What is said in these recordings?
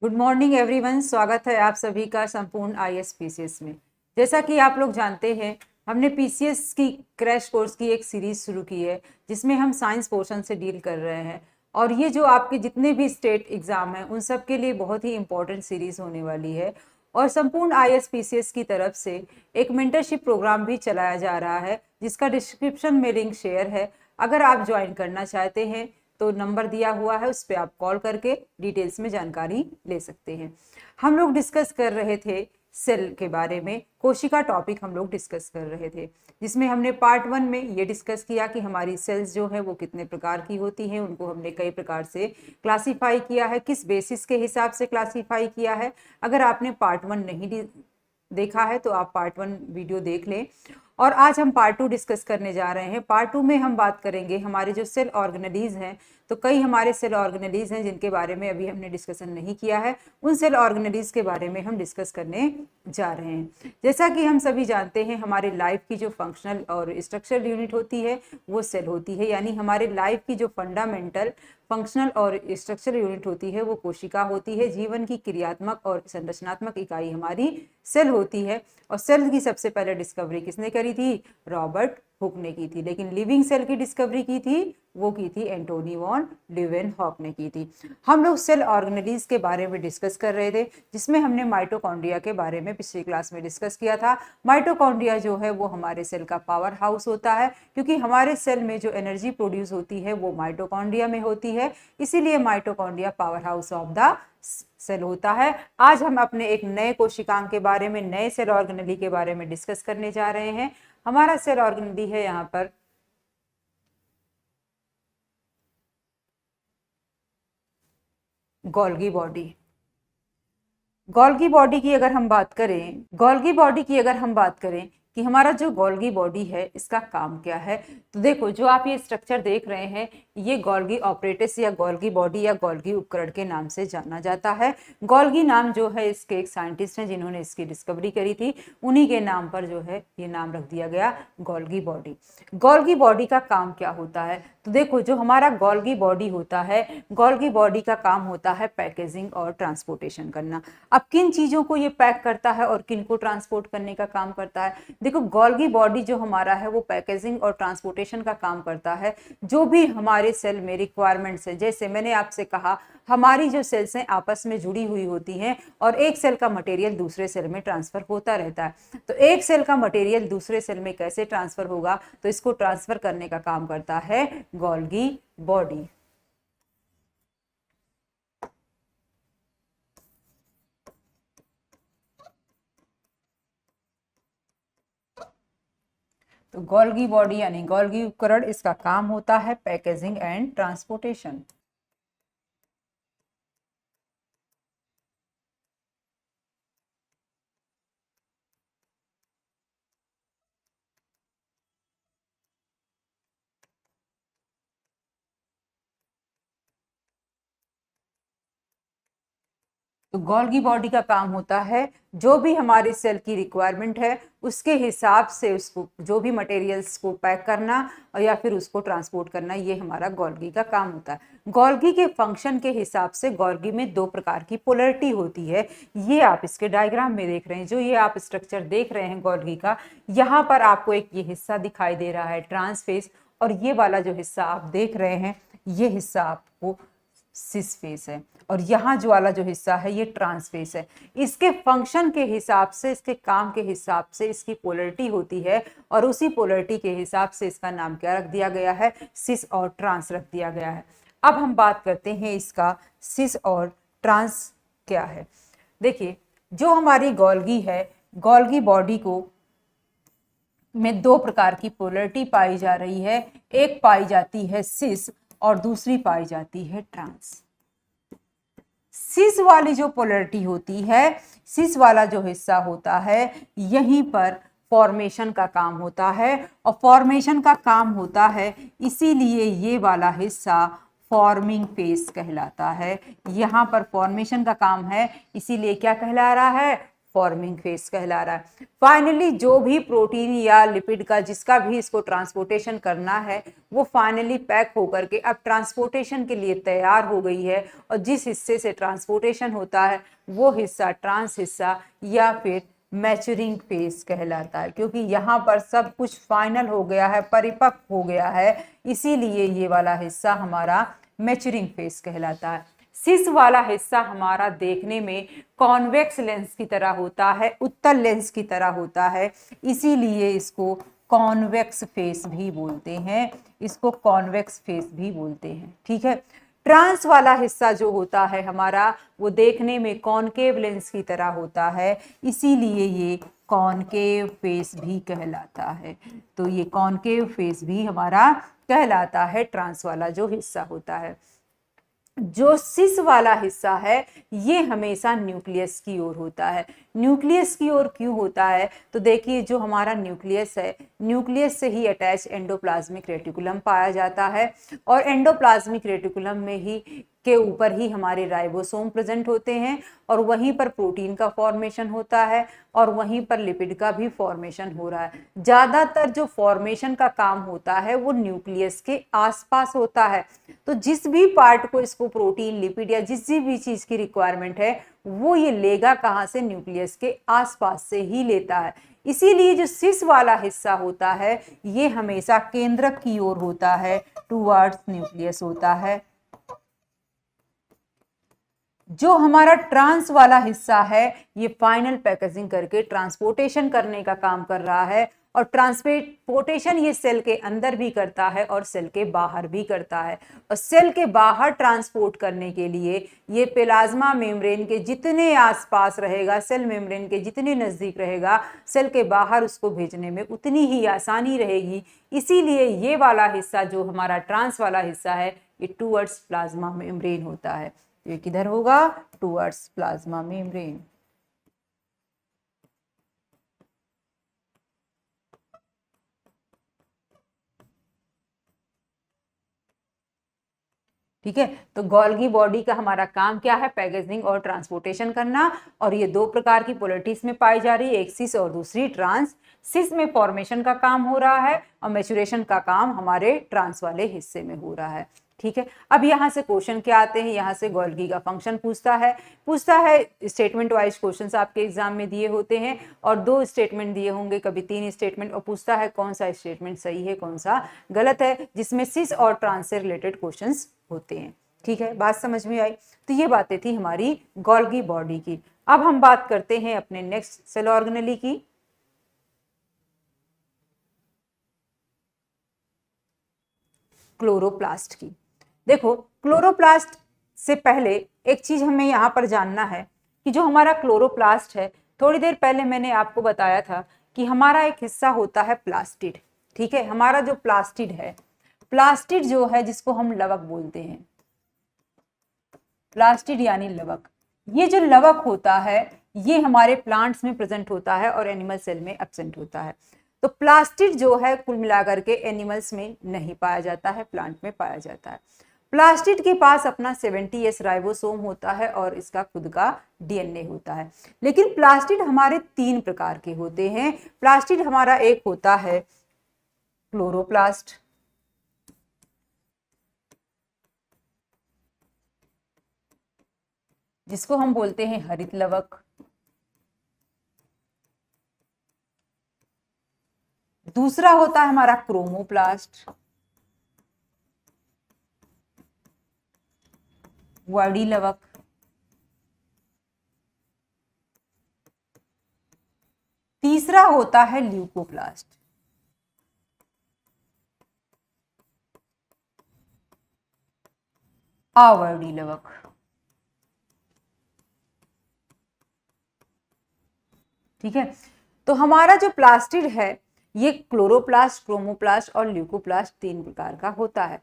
Good morning everyone. स्वागत है आप सभी का संपूर्ण आईएएस पीसीएस में। जैसा कि आप लोग जानते हैं, हमने पीसीएस की क्रैश कोर्स की एक सीरीज शुरू की है जिसमें हम साइंस पोर्शन से डील कर रहे हैं। और ये जो आपके जितने भी स्टेट एग्जाम हैं उन सब के लिए बहुत ही इंपॉर्टेंट सीरीज होने वाली है। और संपूर्ण आईएएस पीसीएस की तरफ से एक मेंटरशिप प्रोग्राम भी चलाया जा रहा है जिसका डिस्क्रिप्शन में लिंक शेयर है। अगर आप ज्वाइन करना चाहते हैं तो नंबर दिया हुआ है, उस पर आप कॉल करके डिटेल्स में जानकारी ले सकते हैं। हम लोग डिस्कस कर रहे थे सेल के बारे में, कोशिका टॉपिक हम लोग डिस्कस कर रहे थे, जिसमें हमने पार्ट 1 में ये डिस्कस किया कि हमारी सेल्स जो है वो कितने प्रकार की होती हैं, उनको हमने कई प्रकार से क्लासीफाई किया है, किस बेसिस के हिसाब से क्लासीफाई किया है। अगर आपने पार्ट 1 नहीं देखा है तो आप पार्ट 1 वीडियो देख लें। और आज हम पार्ट 2 डिस्कस करने जा रहे हैं। पार्ट 2 में हम बात करेंगे हमारे जो सेल ऑर्गेनेलीज हैं। तो कई हमारे सेल ऑर्गेनेलीज हैं जिनके बारे में अभी हमने डिस्कशन नहीं किया है, उन सेल ऑर्गेनेलीज के बारे में हम डिस्कस करने जा रहे हैं। जैसा कि हम सभी जानते हैं, हमारे लाइफ की जो फंक्शनल और स्ट्रक्चरल यूनिट होती है वो सेल होती है, यानी हमारे लाइफ की जो फंडामेंटल फंक्शनल और स्ट्रक्चरल यूनिट होती है वो कोशिका होती है। जीवन की क्रियात्मक और संरचनात्मक इकाई हमारी सेल होती है। और सेल की सबसे पहले डिस्कवरी किसने करी थी? रॉबर्ट हुक ने की थी। लेकिन लिविंग सेल की डिस्कवरी की थी वो की थी एंटोनी वॉन लीeuwenhoek ने की थी। हम लोग सेल ऑर्गेनेलीज के बारे में डिस्कस कर रहे थे, जिसमें हमने माइटोकॉन्ड्रिया के बारे में पिछली क्लास में डिस्कस किया था। माइटोकॉन्ड्रिया जो है वो हमारे सेल का पावर हाउस होता है, क्योंकि हमारे सेल में जो एनर्जी प्रोड्यूस होती है वो माइटोकॉन्ड्रिया में होती है, इसीलिए mitochondria power house of the cell होता है। आज हम अपने एक नए कोशिकांग के बारे में, नए सेल ऑर्गेनेली के बारे में डिस्कस करने जा रहे हैं। हमारा सेल ऑर्गेनेली है यहाँ पर गोल्गी बॉडी। गोल्गी बॉडी की अगर हम बात करें, गोल्गी बॉडी की अगर हम बात करें कि हमारा जो गोल्गी बॉडी है इसका काम क्या है, तो देखो जो आप ये स्ट्रक्चर देख रहे हैं ये गोल्गी ऑपरेटस या गोल्गी बॉडी या गोल्गी उपकरण के नाम से जाना जाता है। गोल्गी नाम जो है इसके एक साइंटिस्ट हैं जिन्होंने इसकी डिस्कवरी करी थी, उन्हीं के नाम पर जो है ये नाम रख दिया गया गोल्गी बॉडी। गोल्गी बॉडी का काम क्या होता है, तो देखो जो हमारा गोल्गी बॉडी होता है, गोल्गी बॉडी का काम होता है पैकेजिंग और ट्रांसपोर्टेशन करना। अब किन चीजों को ये पैक करता है और किन को ट्रांसपोर्ट करने का काम करता है? देखो गोल्गी बॉडी जो हमारा है वो पैकेजिंग और ट्रांसपोर्टेशन का काम करता है। जो भी हमारे सेल में रिक्वायरमेंट्स है, जैसे मैंने आपसे कहा हमारी जो सेल्स हैं आपस में जुड़ी हुई होती हैं और एक सेल का मटेरियल दूसरे सेल में ट्रांसफर होता रहता है। तो एक सेल का मटेरियल दूसरे सेल में कैसे ट्रांसफर होगा, तो इसको ट्रांसफर करने का काम करता है गोल्गी बॉडी। तो गोल्गी बॉडी यानी गोल्गी उपकरण, इसका काम होता है पैकेजिंग एंड ट्रांसपोर्टेशन। तो गोल्गी बॉडी का काम होता है जो भी हमारे सेल की रिक्वायरमेंट है उसके हिसाब से उसको जो भी मटेरियल्स को पैक करना और या फिर उसको ट्रांसपोर्ट करना, ये हमारा गोल्गी का काम होता है। गोल्गी के फंक्शन के हिसाब से गोल्गी में दो प्रकार की पोलरिटी होती है। ये आप इसके डायग्राम में देख रहे हैं, जो ये आप स्ट्रक्चर देख रहे हैं गोल्गी का, यहाँ पर आपको एक ये हिस्सा दिखाई दे रहा है ट्रांसफेस, और ये वाला जो हिस्सा आप देख रहे हैं ये हिस्सा आपको सिस फेस है, और यहाँ जो वाला जो हिस्सा है ये ट्रांसफेस है। इसके फंक्शन के हिसाब से, इसके काम के हिसाब से इसकी पोलरिटी होती है, और उसी पोलरिटी के हिसाब से इसका नाम क्या रख दिया गया है? सिस और ट्रांस रख दिया गया है। अब हम बात करते हैं इसका सिस और ट्रांस क्या है। देखिए जो हमारी गोल्गी है, गोल्गी बॉडी को में दो प्रकार की पोलरिटी पाई जा रही है। एक पाई जाती है सिस और दूसरी पाई जाती है ट्रांस। सिस वाली जो पोलरिटी होती है, सिस वाला जो हिस्सा होता है, यहीं पर फॉर्मेशन का काम होता है, और फॉर्मेशन का काम होता है इसीलिए ये वाला हिस्सा फॉर्मिंग फेस कहलाता है। यहाँ पर फॉर्मेशन का काम है इसीलिए क्या कहला रहा है? फॉर्मिंग फेज कहला रहा है। फाइनली जो भी प्रोटीन या लिपिड का जिसका भी इसको ट्रांसपोर्टेशन करना है वो फाइनली पैक होकर के अब ट्रांसपोर्टेशन के लिए तैयार हो गई है, और जिस हिस्से से ट्रांसपोर्टेशन होता है वो हिस्सा ट्रांस हिस्सा या फिर मैच्योरिंग फेज कहलाता है, क्योंकि यहाँ पर सब कुछ फाइनल हो गया है, परिपक्व हो गया है, इसीलिए ये वाला हिस्सा हमारा मैच्योरिंग फेज कहलाता है। सिस वाला हिस्सा हमारा देखने में कॉन्वेक्स लेंस की तरह होता है, उत्तल लेंस की तरह होता है, इसीलिए इसको कॉन्वेक्स फेस भी बोलते हैं, इसको कॉन्वेक्स फेस भी बोलते हैं। ठीक है। ट्रांस वाला हिस्सा जो होता है हमारा वो देखने में कॉनकेव लेंस की तरह होता है, इसीलिए ये कॉनकेव फेस भी कहलाता है। तो ये कॉनकेव फेस भी हमारा कहलाता है ट्रांस वाला जो हिस्सा होता है। जो सिस वाला हिस्सा है ये हमेशा न्यूक्लियस की ओर होता है। न्यूक्लियस की ओर क्यों होता है? तो देखिए जो हमारा न्यूक्लियस है, न्यूक्लियस से ही अटैच एंडोप्लाज्मिक रेटिकुलम पाया जाता है, और एंडोप्लाज्मिक रेटिकुलम में ही के ऊपर ही हमारे राइबोसोम प्रेजेंट होते हैं, और वहीं पर प्रोटीन का फॉर्मेशन होता है, और वहीं पर लिपिड का भी फॉर्मेशन हो रहा है। ज़्यादातर जो फॉर्मेशन का काम होता है वो न्यूक्लियस के आसपास होता है। तो जिस भी पार्ट को इसको प्रोटीन, लिपिड या जिस भी चीज़ की रिक्वायरमेंट है वो ये लेगा कहाँ से? न्यूक्लियस के आसपास से ही लेता है। इसीलिए जो सिस वाला हिस्सा होता है ये हमेशा केंद्रक की ओर होता है, टुवर्ड्स न्यूक्लियस होता है। जो हमारा ट्रांस वाला हिस्सा है ये फाइनल पैकेजिंग करके ट्रांसपोर्टेशन करने का काम कर रहा है, और ट्रांसपोर्टेशन ये सेल के अंदर भी करता है और सेल के बाहर भी करता है। और सेल के बाहर ट्रांसपोर्ट करने के लिए ये प्लाज्मा मेम्ब्रेन के जितने आसपास रहेगा, सेल मेम्ब्रेन के जितने नज़दीक रहेगा, सेल के बाहर उसको भेजने में उतनी ही आसानी रहेगी। इसीलिए ये वाला हिस्सा जो हमारा ट्रांस वाला हिस्सा है ये टूवर्ड्स प्लाज्मा मेम्ब्रेन होता है। ये किधर होगा? Towards plasma membrane. ठीक है। तो गोल्गी बॉडी का हमारा काम क्या है? पैकेजिंग और ट्रांसपोर्टेशन करना, और ये दो प्रकार की पोलिटिक्स में पाई जा रही है, एक सिस और दूसरी ट्रांस। सिस में फॉर्मेशन का काम हो रहा है और मैच्योरेशन का काम हमारे ट्रांस वाले हिस्से में हो रहा है। ठीक है। अब यहाँ से क्वेश्चन क्या आते हैं? यहाँ से गोल्गी का फंक्शन पूछता है स्टेटमेंट वाइज क्वेश्चंस आपके एग्जाम में दिए होते हैं, और 2 स्टेटमेंट दिए होंगे, कभी 3 स्टेटमेंट, और पूछता है कौन सा स्टेटमेंट सही है कौन सा गलत है, जिसमें सिस और ट्रांस से रिलेटेड क्वेश्चंस होते हैं। ठीक है, बात समझ में आई? तो ये बातें थी हमारी गोल्गी बॉडी की। अब हम बात करते हैं अपने नेक्स्ट सेल ऑर्गेनेली की। क्लोरोप्लास्ट की। देखो, क्लोरोप्लास्ट से पहले एक चीज हमें यहाँ पर जानना है कि जो हमारा क्लोरोप्लास्ट है, थोड़ी देर पहले मैंने आपको बताया था कि हमारा एक हिस्सा होता है प्लास्टिड। ठीक है, हमारा जो प्लास्टिड है, प्लास्टिड जो है जिसको हम लवक बोलते हैं, प्लास्टिड यानी लवक। ये जो लवक होता है ये हमारे प्लांट्स में प्रेजेंट होता है और एनिमल सेल में एब्सेंट होता है। तो प्लास्टिड जो है कुल मिलाकर के एनिमल्स में नहीं पाया जाता है, प्लांट में पाया जाता है। प्लास्टिड के पास अपना 70S राइबोसोम होता है और इसका खुद का डीएनए होता है। लेकिन प्लास्टिड हमारे 3 प्रकार के होते हैं। प्लास्टिड हमारा एक होता है क्लोरोप्लास्ट, जिसको हम बोलते हैं हरित लवक। दूसरा होता है हमारा क्रोमोप्लास्ट, वर्डी लवक। तीसरा होता है ल्यूकोप्लास्ट। आवर्डी लवक। ठीक है, तो हमारा जो प्लास्टिड है ये क्लोरोप्लास्ट, क्रोमोप्लास्ट और ल्यूकोप्लास्ट 3 प्रकार का होता है।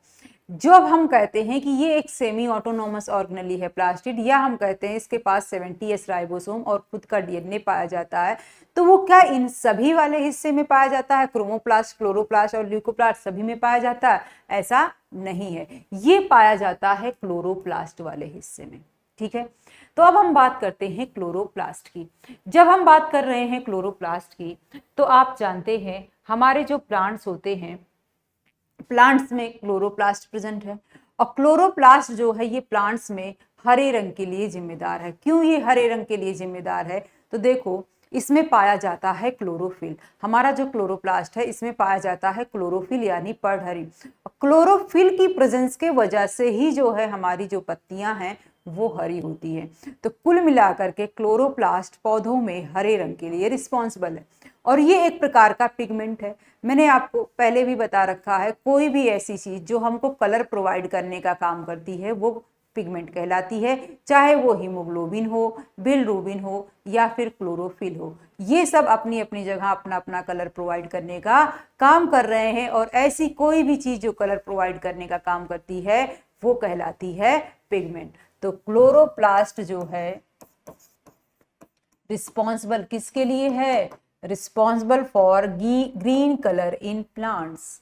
जब हम कहते हैं कि ये एक सेमी ऑटोनोमस ऑर्गेनेली है प्लास्टिड, या हम कहते हैं इसके पास 70S राइबोसोम और खुद का डीएनए पाया जाता है, तो वो क्या इन सभी वाले हिस्से में पाया जाता है? क्रोमोप्लास्ट, क्लोरोप्लास्ट और ल्यूकोप्लास्ट सभी में पाया जाता है? ऐसा नहीं है, ये पाया जाता है क्लोरोप्लास्ट वाले हिस्से में। ठीक है, तो अब हम बात करते हैं क्लोरोप्लास्ट की। जब हम बात कर रहे हैं क्लोरोप्लास्ट की, तो आप जानते हैं हमारे जो प्लांट्स होते हैं, प्लांट्स में क्लोरोप्लास्ट प्रेजेंट है। और क्लोरोप्लास्ट जो है ये प्लांट्स में हरे रंग के लिए जिम्मेदार है। क्यों ये हरे रंग के लिए जिम्मेदार है? तो देखो, इसमें पाया जाता है क्लोरोफिल। हमारा जो क्लोरोप्लास्ट है इसमें पाया जाता है क्लोरोफिल यानी पर्णहरित। क्लोरोफिल की प्रेजेंस के वजह से ही जो है हमारी जो पत्तियां हैं वो हरी होती है। तो कुल मिलाकर के क्लोरोप्लास्ट पौधों में हरे रंग के लिए रिस्पॉन्सिबल है। और ये एक प्रकार का पिगमेंट है। मैंने आपको पहले भी बता रखा है, कोई भी ऐसी चीज जो हमको कलर प्रोवाइड करने का काम करती है वो पिगमेंट कहलाती है, चाहे वो हीमोग्लोबिन हो, बिलिरुबिन हो या फिर क्लोरोफिल हो। ये सब अपनी अपनी जगह अपना अपना कलर प्रोवाइड करने का काम कर रहे हैं। और ऐसी कोई भी चीज जो कलर प्रोवाइड करने का काम करती है वो कहलाती है पिगमेंट। तो क्लोरोप्लास्ट जो है रिस्पॉन्सिबल किसके लिए है? Responsible for green colour in plants.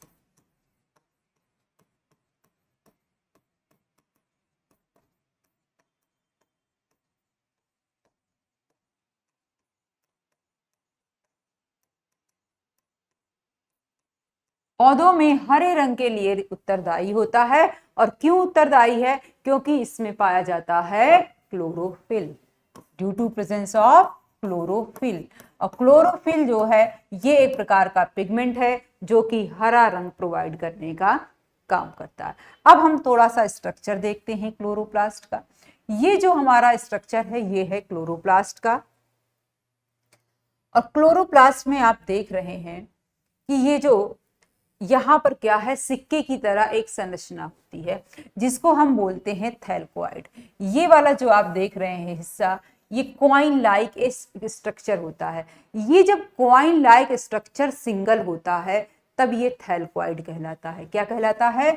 पौधों में हरे रंग के लिए उत्तरदायी होता है। और क्यों उत्तरदायी है? क्योंकि इसमें पाया जाता है chlorophyll, due to presence of chlorophyll. और क्लोरोफिल जो है ये एक प्रकार का पिगमेंट है जो कि हरा रंग प्रोवाइड करने का काम करता है। अब हम थोड़ा सा स्ट्रक्चर देखते हैं क्लोरोप्लास्ट का। ये जो हमारा स्ट्रक्चर है ये है क्लोरोप्लास्ट का। और क्लोरोप्लास्ट में आप देख रहे हैं कि ये जो यहाँ पर क्या है, सिक्के की तरह एक संरचना होती है जिसको हम बोलते हैं थैलकोइड। ये वाला जो आप देख रहे हैं हिस्सा, ये कॉइन लाइक स्ट्रक्चर होता है। ये जब कॉइन लाइक स्ट्रक्चर सिंगल होता है तब ये थैलकोइड कहलाता है। क्या कहलाता है?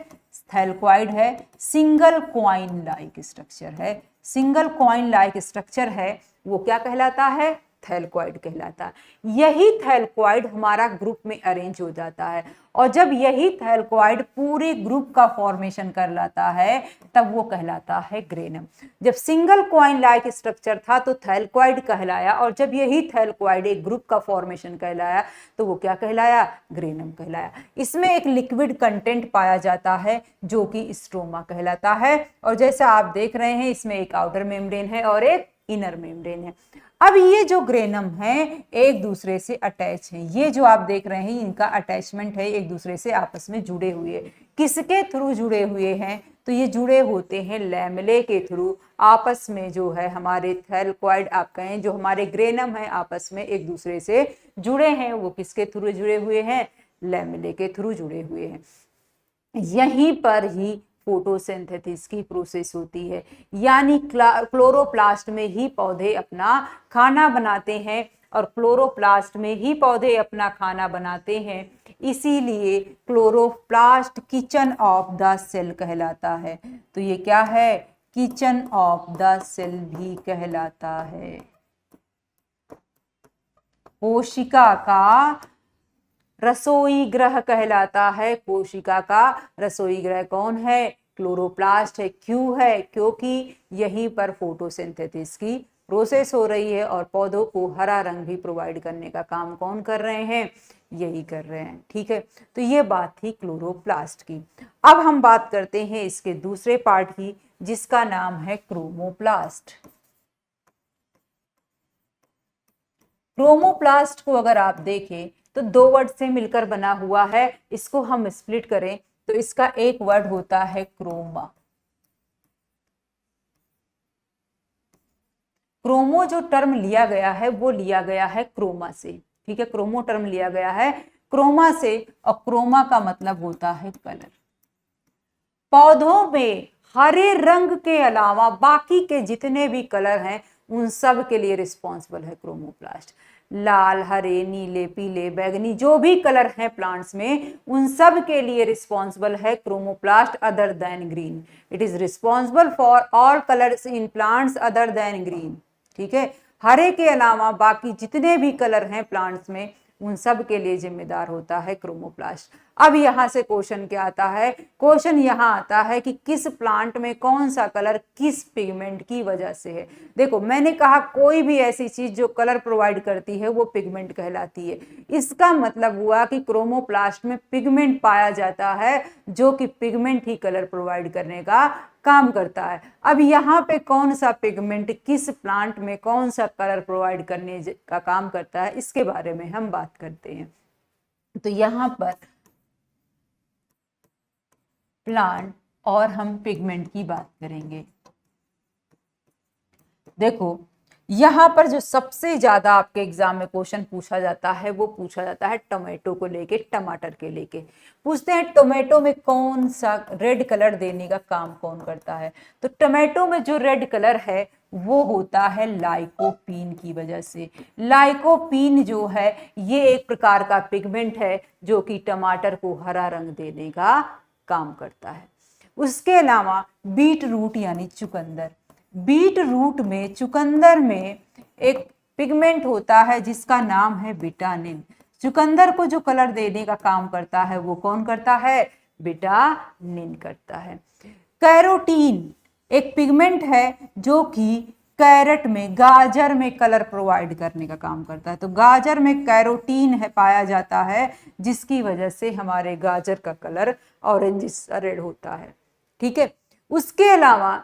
थैलकोइड है। सिंगल कॉइन लाइक स्ट्रक्चर है, सिंगल कॉइन लाइक स्ट्रक्चर है, वो क्या कहलाता है? थैलकोइड कहलाता है। यही थैलकोइड हमारा ग्रुप में अरेंज हो जाता है। और जब यही थैलकोइड पूरे ग्रुप का फॉर्मेशन कर लाता है तब वो कहलाता है ग्रेनम। जब सिंगल कॉइन लाइक स्ट्रक्चर था तो थैलकोइड कहलाया, और जब यही थैलकोइड एक ग्रुप का फॉर्मेशन कहलाया तो वो क्या कहलाया? ग्रेनम कहलाया। इसमें एक लिक्विड कंटेंट पाया जाता है जो कि स्ट्रोमा कहलाता है। और जैसा आप देख रहे हैं इसमें एक आउटर मेम्ब्रेन है और एक इनर मेम्ब्रेन है। अब ये जो ग्रेनम है एक दूसरे से अटैच है। ये जो आप देख रहे हैं इनका अटैचमेंट है, एक दूसरे से आपस में जुड़े हुए। किसके थ्रू जुड़े हुए हैं? तो ये जुड़े होते हैं लैमेले के थ्रू। आपस में जो है हमारे थैलकोइड आप कहें, जो हमारे ग्रेनम है आपस में एक दूसरे से जुड़े हैं। वो किसके थ्रू जुड़े हुए हैं? लैमेले के थ्रू जुड़े हुए हैं। यहीं पर ही फोटोसिंथेसिस की प्रोसेस होती है, यानी क्लोरोप्लास्ट में ही पौधे अपना खाना बनाते हैं। और क्लोरोप्लास्ट में ही पौधे अपना खाना बनाते हैं, इसीलिए chloroplast kitchen of the cell कहलाता है। तो ये क्या है? किचन ऑफ द सेल भी कहलाता है। कोशिका का रसोई ग्रह कहलाता है। कोशिका का रसोई ग्रह कौन है? क्लोरोप्लास्ट है। क्यों है? क्योंकि यहीं पर फोटोसिंथेसिस की प्रोसेस हो रही है और पौधों को हरा रंग भी प्रोवाइड करने का काम कौन कर रहे हैं? यही कर रहे हैं। ठीक है, तो ये बात थी क्लोरोप्लास्ट की। अब हम बात करते हैं इसके दूसरे पार्ट की जिसका नाम है क्रोमोप्लास्ट। क्रोमोप्लास्ट को अगर आप देखें तो दो वर्ड से मिलकर बना हुआ है। इसको हम स्प्लिट करें तो इसका एक वर्ड होता है क्रोमा। क्रोमो जो टर्म लिया गया है वो लिया गया है क्रोमा से। ठीक है, क्रोमो टर्म लिया गया है क्रोमा से, और क्रोमा का मतलब होता है कलर। पौधों में हरे रंग के अलावा बाकी के जितने भी कलर हैं उन सब के लिए रिस्पॉन्सिबल है क्रोमोप्लास्ट। लाल, हरे, नीले, पीले, बैगनी जो भी कलर हैं प्लांट्स में उन सब के लिए रिस्पॉन्सिबल है chromoplast other than green. It is responsible for all colours in plants other than green. ठीक है, हरे के अलावा बाकी जितने भी कलर हैं प्लांट्स में उन सब के लिए जिम्मेदार होता है क्रोमोप्लास्ट। अब यहाँ से क्वेश्चन क्या आता है, क्वेश्चन यहाँ आता है कि किस प्लांट में कौन सा कलर किस पिगमेंट की वजह से है। देखो मैंने कहा कोई भी ऐसी चीज जो कलर प्रोवाइड करती है वो पिगमेंट कहलाती है। इसका मतलब हुआ कि क्रोमोप्लास्ट में पिगमेंट पाया जाता है जो कि पिगमेंट ही कलर प्रोवाइड करने का काम करता है। अब यहाँ पे कौन सा पिगमेंट किस प्लांट में कौन सा कलर प्रोवाइड करने का काम करता है इसके बारे में हम बात करते हैं। तो यहाँ पर प्लांट और हम पिगमेंट की बात करेंगे। देखो यहाँ पर जो सबसे ज्यादा आपके एग्जाम में क्वेश्चन पूछा जाता है वो पूछा जाता है टोमेटो को लेके, टमाटर के लेके पूछते हैं टोमेटो में कौन सा रेड कलर देने का काम कौन करता है। तो टोमेटो में जो रेड कलर है वो होता है लाइकोपीन की वजह से। लाइकोपीन जो है ये एक प्रकार का पिगमेंट है जो कि टमाटर को हरा रंग देने का काम करता है। उसके अलावा बीट रूट यानी चुकंदर, बीट रूट में चुकंदर में एक पिगमेंट होता है जिसका नाम है बिटानिन। चुकंदर को जो कलर देने का काम करता है वो कौन करता है, बिटानिन करता है। कैरोटीन एक पिगमेंट है जो कि कैरेट में, गाजर में कलर प्रोवाइड करने का काम करता है। तो गाजर में कैरोटीन है पाया जाता है जिसकी वजह से हमारे गाजर का कलर ऑरेंज रेड होता है। ठीक है, उसके अलावा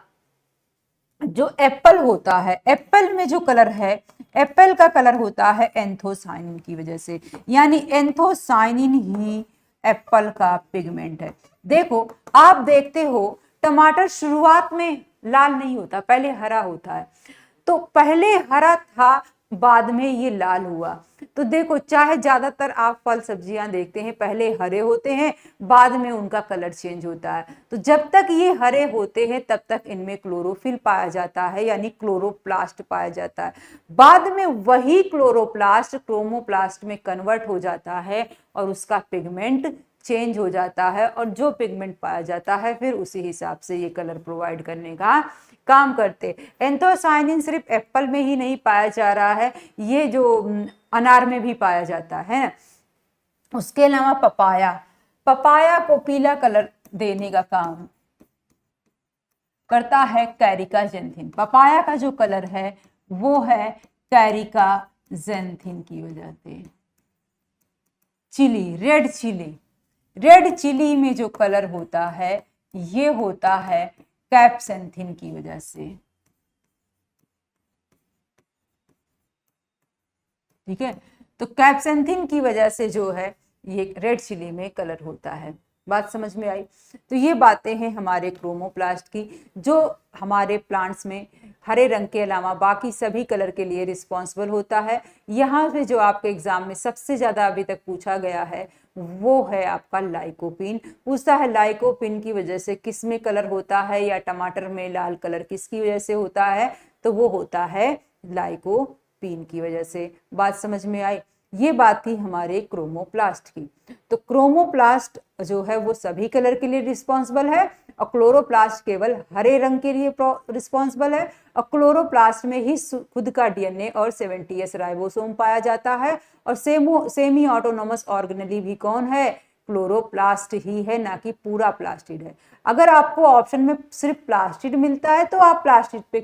जो एप्पल होता है, एप्पल में जो कलर है, एप्पल का कलर होता है एंथोसाइनिन की वजह से, यानी एंथोसाइनिन ही एप्पल का पिगमेंट है। देखो आप देखते हो टमाटर शुरुआत में लाल नहीं होता, पहले हरा होता है। तो पहले हरा था बाद में ये लाल हुआ। तो देखो चाहे ज्यादातर आप फल सब्जियां देखते हैं पहले हरे होते हैं बाद में उनका कलर चेंज होता है। तो जब तक ये हरे होते हैं तब तक इनमें क्लोरोफिल पाया जाता है यानी क्लोरोप्लास्ट पाया जाता है। बाद में वही क्लोरोप्लास्ट क्रोमोप्लास्ट में कन्वर्ट हो जाता है और उसका पिगमेंट चेंज हो जाता है और जो पिगमेंट पाया जाता है फिर उसी हिसाब से ये कलर प्रोवाइड करने का काम करते। एंथोसाइनिन सिर्फ एप्पल में ही नहीं पाया जा रहा है, ये जो अनार में भी पाया जाता है। उसके अलावा पपाया, पपाया को पीला कलर देने का काम करता है कैरिकाजेंथिन। पपाया का जो कलर है वो है कैरिकाजेंथिन की वजह से। Chilli, red chilli, red chilli में जो कलर होता है ये होता है कैप्सेंथिन की वजह से। ठीक है, तो कैप्सेंथिन की वजह से जो है ये रेड चिली में कलर होता है। बात समझ में आई? तो ये बातें हैं हमारे क्रोमोप्लास्ट की जो हमारे प्लांट्स में हरे रंग के अलावा बाकी सभी कलर के लिए रिस्पॉन्सिबल होता है। यहाँ से जो आपके एग्जाम में सबसे ज्यादा अभी तक पूछा गया है वो है आपका लाइकोपीन। पूछता है लाइकोपीन की वजह से किस में कलर होता है या टमाटर में लाल कलर किसकी वजह से होता है, तो वो होता है लाइकोपीन की वजह से। बात समझ में आई? ये बात थी हमारे क्रोमोप्लास्ट की। तो क्रोमोप्लास्ट जो है वो सभी कलर के लिए रिस्पॉन्सिबल है और क्लोरोप्लास्ट केवल हरे रंग के लिए रिस्पॉन्सिबल है। और क्लोरोप्लास्ट में ही खुद का डीएनए और 70S राइबोसोम पाया जाता है और सेमी ऑटोनोमस ऑर्गेनेली भी कौन है, क्लोरोप्लास्ट ही है, ना कि पूरा प्लास्टिड है। अगर आपको ऑप्शन में सिर्फ प्लास्टिड मिलता है तो आप प्लास्टिड पे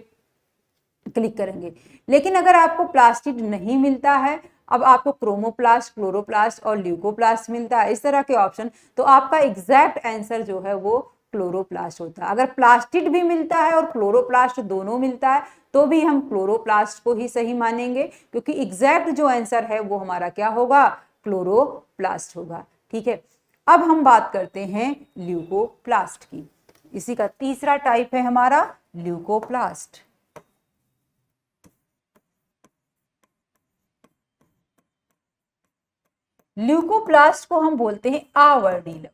क्लिक करेंगे, लेकिन अगर आपको प्लास्टिड नहीं मिलता है, अब आपको क्रोमोप्लास्ट, क्लोरोप्लास्ट और ल्यूकोप्लास्ट मिलता है, इस तरह के ऑप्शन, तो आपका एग्जैक्ट आंसर जो है वो क्लोरोप्लास्ट होता है। अगर प्लास्टिड भी मिलता है और क्लोरोप्लास्ट दोनों मिलता है तो भी हम क्लोरोप्लास्ट को ही सही मानेंगे क्योंकि एग्जैक्ट जो आंसर है वो हमारा क्या होगा, क्लोरोप्लास्ट होगा। ठीक है, अब हम बात करते हैं ल्यूकोप्लास्ट की। इसी का तीसरा टाइप है हमारा ल्यूकोप्लास्ट। ल्यूकोप्लास्ट को हम बोलते हैं आवर्डी लवक।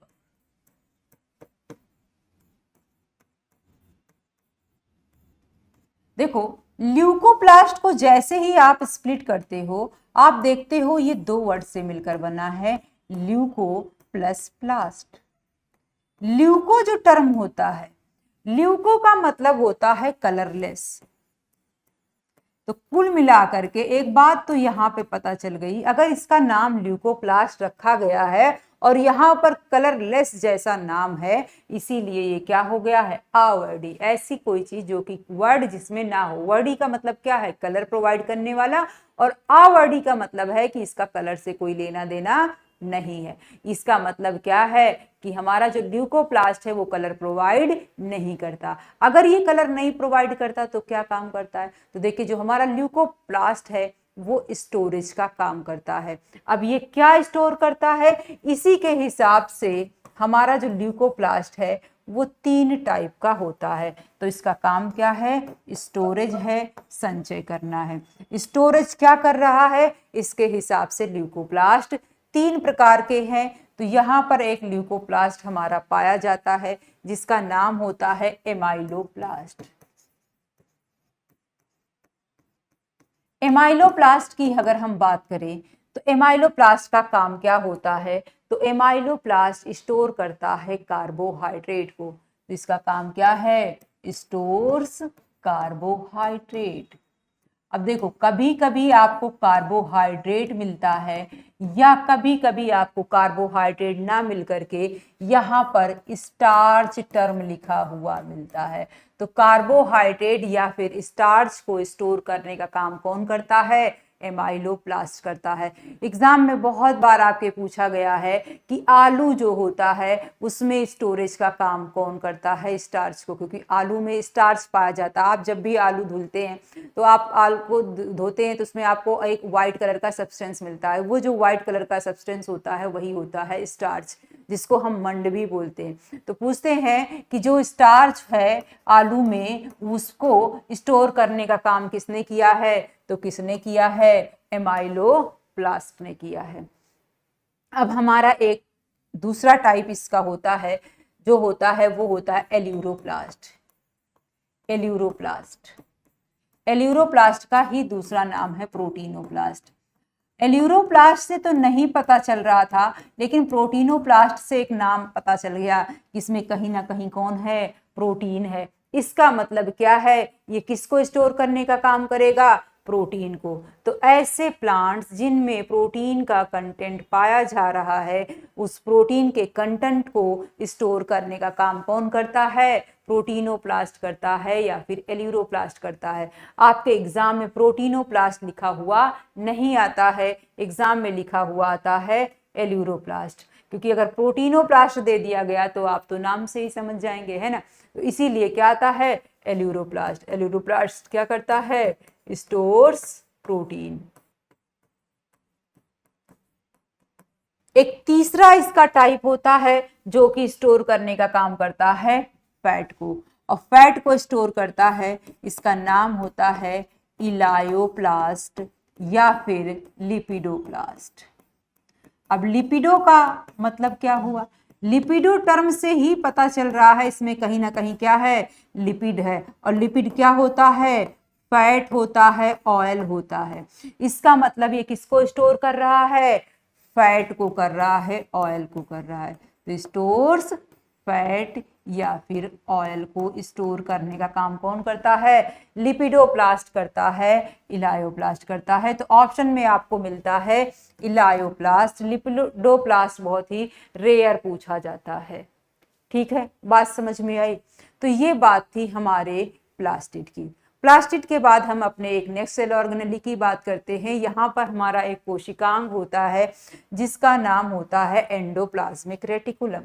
देखो ल्यूकोप्लास्ट को जैसे ही आप स्प्लिट करते हो आप देखते हो ये दो वर्ड से मिलकर बना है ल्यूको प्लस प्लास्ट। ल्यूको जो टर्म होता है, ल्यूको का मतलब होता है कलरलेस। तो कुल मिलाकर के एक बात तो यहाँ पे पता चल गई, अगर इसका नाम ल्यूकोप्लास्ट रखा गया है और यहाँ पर कलरलेस जैसा नाम है, इसीलिए ये क्या हो गया है, अवर्डी। ऐसी कोई चीज जो कि वर्ड जिसमें ना हो, वर्डी का मतलब क्या है, कलर प्रोवाइड करने वाला, और अवर्डी का मतलब है कि इसका कलर से कोई लेना देना नहीं है। इसका मतलब क्या है कि हमारा जो ल्यूकोप्लास्ट है वो कलर प्रोवाइड नहीं करता। अगर ये कलर नहीं प्रोवाइड करता तो क्या काम करता है, तो देखिए जो हमारा ल्यूकोप्लास्ट है वो स्टोरेज का काम करता है। अब ये क्या स्टोर करता है, इसी के हिसाब से हमारा जो ल्यूकोप्लास्ट है वो 3 टाइप का होता है। तो इसका काम क्या है, स्टोरेज है, संचय करना है। स्टोरेज क्या कर रहा है, इसके हिसाब से ल्यूकोप्लास्ट 3 प्रकार के हैं। तो यहाँ पर एक ल्यूकोप्लास्ट हमारा पाया जाता है जिसका नाम होता है एमाइलोप्लास्ट। एमाइलोप्लास्ट की अगर हम बात करें तो एमाइलोप्लास्ट का काम क्या होता है, तो एमाइलोप्लास्ट स्टोर करता है कार्बोहाइड्रेट को। तो इसका काम क्या है, स्टोर्स कार्बोहाइड्रेट। अब देखो कभी कभी आपको कार्बोहाइड्रेट मिलता है या कभी कभी आपको कार्बोहाइड्रेट ना मिल करके यहाँ पर स्टार्च टर्म लिखा हुआ मिलता है। तो कार्बोहाइड्रेट या फिर स्टार्च को स्टोर करने का काम कौन करता है, एमाइलोप्लास्ट करता है। एग्जाम में बहुत बार आपके पूछा गया है कि आलू जो होता है उसमें स्टोरेज का काम कौन करता है, स्टार्च को, क्योंकि आलू में स्टार्च पाया जाता है। आप जब भी आलू धुलते हैं तो आप आलू को धोते हैं तो उसमें आपको एक वाइट कलर का सब्सटेंस मिलता है। वो जो वाइट कलर का सब्सटेंस होता है वही होता है स्टार्च, जिसको हम मंड भी बोलते हैं। तो पूछते हैं कि जो स्टार्च है आलू में उसको स्टोर करने का काम किसने किया है, तो किसने किया है, एमाइलोप्लास्ट ने किया है। अब हमारा एक दूसरा टाइप इसका होता है, जो होता है वो होता है एल्यूरोप्लास्ट। एल्यूरोप्लास्ट, एल्यूरोप्लास्ट का ही दूसरा नाम है प्रोटीनोप्लास्ट। एल्यूरोप्लास्ट से तो नहीं पता चल रहा था, लेकिन प्रोटीनोप्लास्ट से एक नाम पता चल गया, इसमें कहीं ना कहीं कौन है, प्रोटीन है। इसका मतलब क्या है, ये किसको स्टोर करने का काम करेगा, प्रोटीन को। तो ऐसे प्लांट्स जिनमें प्रोटीन का कंटेंट पाया जा रहा है, उस प्रोटीन के कंटेंट को स्टोर करने का काम कौन करता है, प्रोटीनोप्लास्ट करता है या फिर एल्यूरोप्लास्ट करता है। आपके एग्जाम में प्रोटीनोप्लास्ट लिखा हुआ नहीं आता है, एग्जाम में लिखा हुआ आता है एल्यूरोप्लास्ट, क्योंकि अगर प्रोटीनोप्लास्ट दे दिया गया तो आप तो नाम से ही समझ जाएंगे, है ना। तो इसीलिए क्या आता है, एल्यूरोप्लास्ट। एल्यूरोप्लास्ट क्या करता है, स्टोर्स प्रोटीन। एक तीसरा इसका टाइप होता है जो कि स्टोर करने का काम करता है फैट को, और फैट को स्टोर करता है, इसका नाम होता है इलायोप्लास्ट या फिर लिपिडोप्लास्ट। अब लिपिडो का मतलब क्या हुआ, लिपिडो टर्म से ही पता चल रहा है इसमें कहीं ना कहीं क्या है, लिपिड है। और लिपिड क्या होता है, फैट होता है, ऑयल होता है। इसका मतलब ये किसको स्टोर कर रहा है, फैट को कर रहा है, ऑयल को कर रहा है। तो स्टोर्स फैट या फिर ऑयल को स्टोर करने का काम कौन करता है, लिपिडोप्लास्ट करता है, इलायोप्लास्ट करता है। तो ऑप्शन में आपको मिलता है इलायोप्लास्ट। लिपिडोप्लास्ट बहुत ही रेयर पूछा जाता है। ठीक है, बात समझ में आई। तो ये बात थी हमारे प्लास्टिड की। प्लास्टिड के बाद हम अपने एक नेक्स्ट सेल ऑर्गेनेली की बात करते हैं। यहाँ पर हमारा एक कोशिकांग होता है जिसका नाम होता है एंडोप्लाज्मिक रेटिकुलम।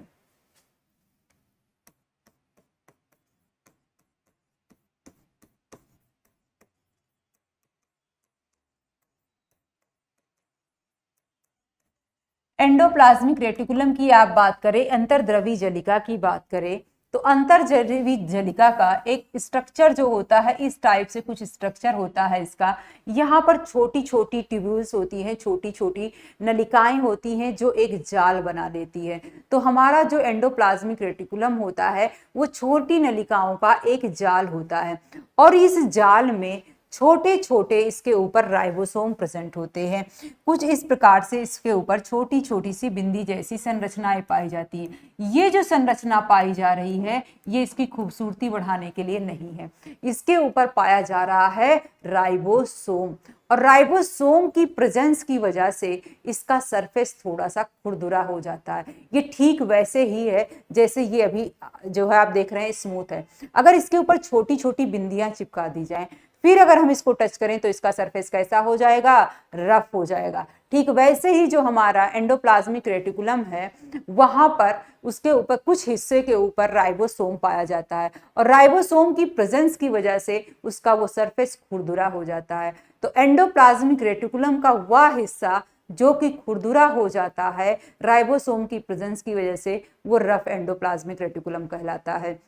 एंडोप्लाज्मिक रेटिकुलम की आप बात करें, अंतर्द्रवी जलिका की बात करें, तो अंतर्द्रवी जलिका का एक स्ट्रक्चर जो होता है, इस टाइप से कुछ स्ट्रक्चर होता है इसका। यहाँ पर छोटी छोटी ट्यूब्यूल्स होती हैं, छोटी छोटी नलिकाएं होती हैं जो एक जाल बना देती है। तो हमारा जो एंडोप्लाज्मिक रेटिकुलम होता है वो छोटी नलिकाओं का एक जाल होता है, और इस जाल में छोटे छोटे इसके ऊपर राइबोसोम प्रेजेंट होते हैं। कुछ इस प्रकार से इसके ऊपर छोटी छोटी सी बिंदी जैसी संरचनाएं पाई जाती है। ये जो संरचना पाई जा रही है ये इसकी खूबसूरती बढ़ाने के लिए नहीं है, इसके ऊपर पाया जा रहा है राइबोसोम, और राइबोसोम की प्रेजेंस की वजह से इसका सरफेस थोड़ा सा खुरदुरा हो जाता है। ये ठीक वैसे ही है जैसे ये अभी जो है आप देख रहे हैं स्मूथ है। अगर इसके ऊपर छोटी छोटी बिंदियां चिपका दी जाएं, फिर अगर हम इसको टच करें तो इसका सरफेस कैसा हो जाएगा, रफ हो जाएगा। ठीक वैसे ही जो हमारा एंडोप्लाज्मिक रेटिकुलम है वहां पर उसके ऊपर कुछ हिस्से के ऊपर राइबोसोम पाया जाता है, और राइबोसोम की प्रेजेंस की वजह से उसका वो सरफेस खुरदुरा हो जाता है। तो एंडोप्लाज्मिक रेटिकुलम का वह हिस्सा जो कि खुरदुरा हो जाता है राइबोसोम की प्रेजेंस की वजह से, वो रफ एंडोप्लाज्मिक रेटिकुलम कहलाता है,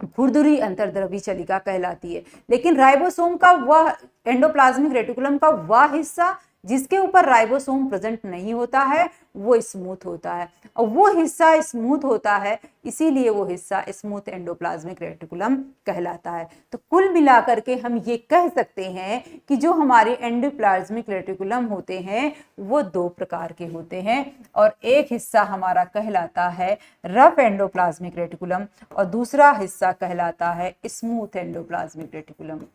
खुरदुरी अंतर्द्रवी चलिका कहलाती है। लेकिन राइबोसोम का वह एंडोप्लाज्मिक रेटिकुलम का वह हिस्सा जिसके ऊपर राइबोसोम प्रेजेंट नहीं होता है वो स्मूथ होता है, और वो हिस्सा स्मूथ होता है इसीलिए वो हिस्सा स्मूथ एंडोप्लाज्मिक रेटिकुलम कहलाता है। तो कुल मिलाकर के हम ये कह सकते हैं कि जो हमारे एंडोप्लाज्मिक रेटिकुलम होते हैं वो दो प्रकार के होते हैं, और एक हिस्सा हमारा कहलाता है रफ एंडोप्लाज्मिक रेटिकुलम और दूसरा हिस्सा कहलाता है smooth endoplasmic reticulum.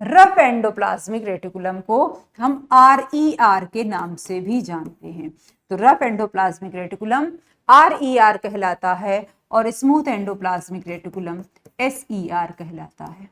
Rough endoplasmic reticulum को हम RER के नाम से भी जानते हैं। तो रफ एंडोप्लाज्मिक रेटिकुलम RER कहलाता है और स्मूथ एंडोप्लाज्मिक रेटिकुलम SER कहलाता है।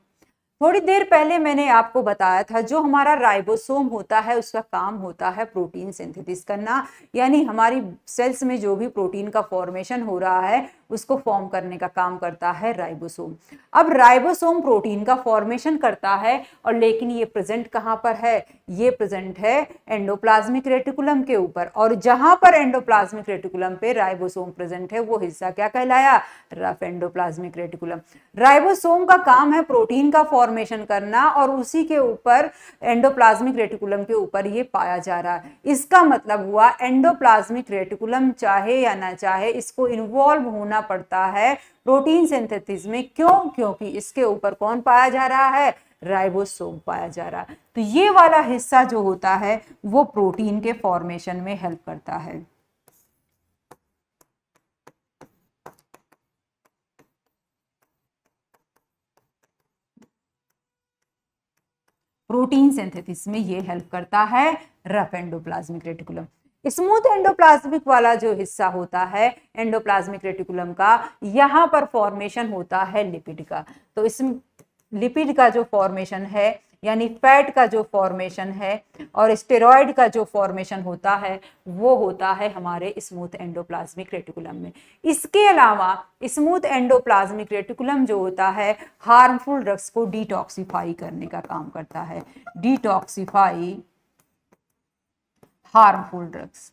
थोड़ी देर पहले मैंने आपको बताया था जो हमारा राइबोसोम होता है उसका काम होता है प्रोटीन सिंथेसिस करना, यानी हमारी सेल्स में जो भी प्रोटीन का फॉर्मेशन हो रहा है उसको फॉर्म करने का काम करता है राइबोसोम। अब राइबोसोम प्रोटीन का फॉर्मेशन करता है, और लेकिन ये प्रेजेंट कहाँ पर है, ये प्रेजेंट है एंडोप्लाज्मिक रेटिकुलम के ऊपर, और जहां पर एंडोप्लाज्मिक रेटिकुलम पे राइबोसोम प्रेजेंट है वो हिस्सा क्या कहलाया, रफ एंडोप्लाज्मिक रेटिकुलम। राइबोसोम का काम है प्रोटीन का फॉर्मेशन करना, और उसी के ऊपर एंडोप्लाज्मिक रेटिकुलम के ऊपर ये पाया जा रहा है। इसका मतलब हुआ एंडोप्लाज्मिक रेटिकुलम चाहे या ना चाहे इसको इन्वॉल्व होना पड़ता है प्रोटीन सिंथेसिस में। क्यों, क्योंकि इसके ऊपर कौन पाया जा रहा है, राइबोसोम पाया जा रहा है। तो ये वाला हिस्सा जो होता है वो प्रोटीन के फॉर्मेशन में हेल्प करता है। प्रोटीन सिंथेसिस में ये हेल्प करता है rough endoplasmic reticulum. Smooth endoplasmic वाला जो हिस्सा होता है एंडोप्लाज्मिक रेटिकुलम का, यहां पर फॉर्मेशन होता है लिपिड का। तो इस लिपिड का जो फॉर्मेशन है यानी फैट का जो फॉर्मेशन है और स्टेरॉइड का जो फॉर्मेशन होता है वो होता है हमारे स्मूथ एंडोप्लाज्मिक रेटिकुलम में। इसके अलावा स्मूथ एंडोप्लाज्मिक रेटिकुलम जो होता है हार्मफुल ड्रग्स को डिटॉक्सिफाई करने का काम करता है। Detoxify harmful drugs.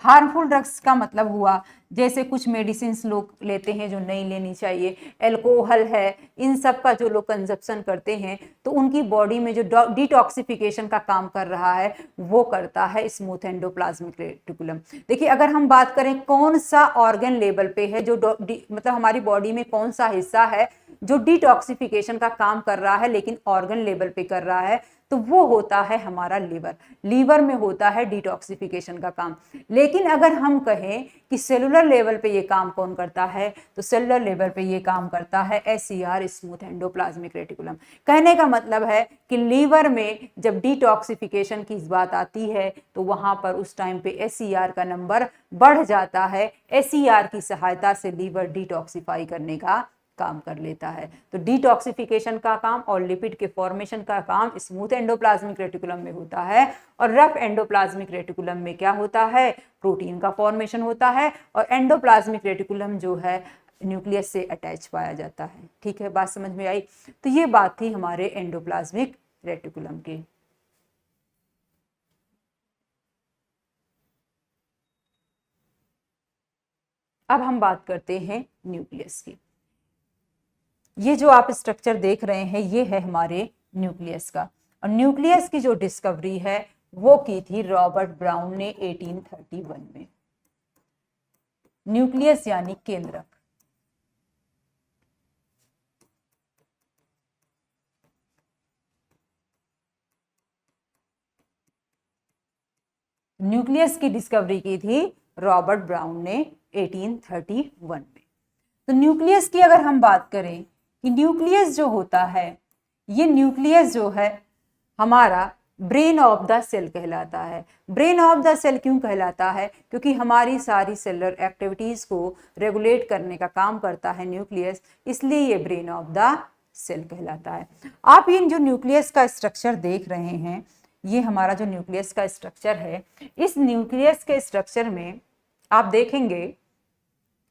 Harmful drugs का मतलब हुआ जैसे कुछ मेडिसिन लोग लेते हैं जो नहीं लेनी चाहिए, एल्कोहल है, इन सब का जो लोग कंजप्शन करते हैं तो उनकी बॉडी में जो डिटॉक्सिफिकेशन का काम कर रहा है वो करता है स्मूथ एंडोप्लाज्मिक रेटिकुलम। देखिए अगर हम बात करें कौन सा ऑर्गन लेवल पे है जो मतलब हमारी बॉडी में कौन सा हिस्सा है जो डिटॉक्सिफिकेशन का काम कर रहा है लेकिन ऑर्गन लेवल पे कर रहा है, तो वो होता है हमारा लीवर। लीवर में होता है डिटॉक्सिफिकेशन का काम। लेकिन अगर हम कहें कि सेलुलर लेवल पे ये काम कौन करता है, तो सेलुलर लेवल पे ये काम करता है SER स्मूथ एंडोप्लाज्मिक रेटिकुलम। कहने का मतलब है कि लीवर में जब डिटॉक्सिफिकेशन की बात आती है तो वहां पर उस टाइम पे SER का नंबर बढ़ जाता है। SER की सहायता से लीवर डिटॉक्सिफाई करने का काम कर लेता है। तो डिटॉक्सिफिकेशन का काम और लिपिड के फॉर्मेशन का काम स्मूथ एंडोप्लाज्मिक रेटिकुलम में होता है, और रफ एंडोप्लाज्मिक रेटिकुलम में क्या होता है, प्रोटीन का फॉर्मेशन होता है, और एंडोप्लाज्मिक रेटिकुलम जो है न्यूक्लियस से अटैच पाया जाता है। ठीक है, बात समझ में आई। तो ये बात थी हमारे एंडोप्लाज्मिक रेटिकुलम की। अब हम बात करते हैं न्यूक्लियस की। ये जो आप स्ट्रक्चर देख रहे हैं ये है हमारे न्यूक्लियस का, और न्यूक्लियस की जो डिस्कवरी है वो की थी रॉबर्ट ब्राउन ने 1831 में। न्यूक्लियस यानी केंद्रक। न्यूक्लियस की डिस्कवरी की थी रॉबर्ट ब्राउन ने 1831 में। तो न्यूक्लियस की अगर हम बात करें कि न्यूक्लियस जो होता है, ये न्यूक्लियस जो है हमारा ब्रेन ऑफ द सेल कहलाता है। ब्रेन ऑफ द सेल क्यों कहलाता है? क्योंकि हमारी सारी सेलुलर एक्टिविटीज को रेगुलेट करने का काम करता है न्यूक्लियस, इसलिए ये ब्रेन ऑफ द सेल कहलाता है। आप इन जो न्यूक्लियस का स्ट्रक्चर देख रहे हैं, ये हमारा जो न्यूक्लियस का स्ट्रक्चर है, इस न्यूक्लियस के स्ट्रक्चर में आप देखेंगे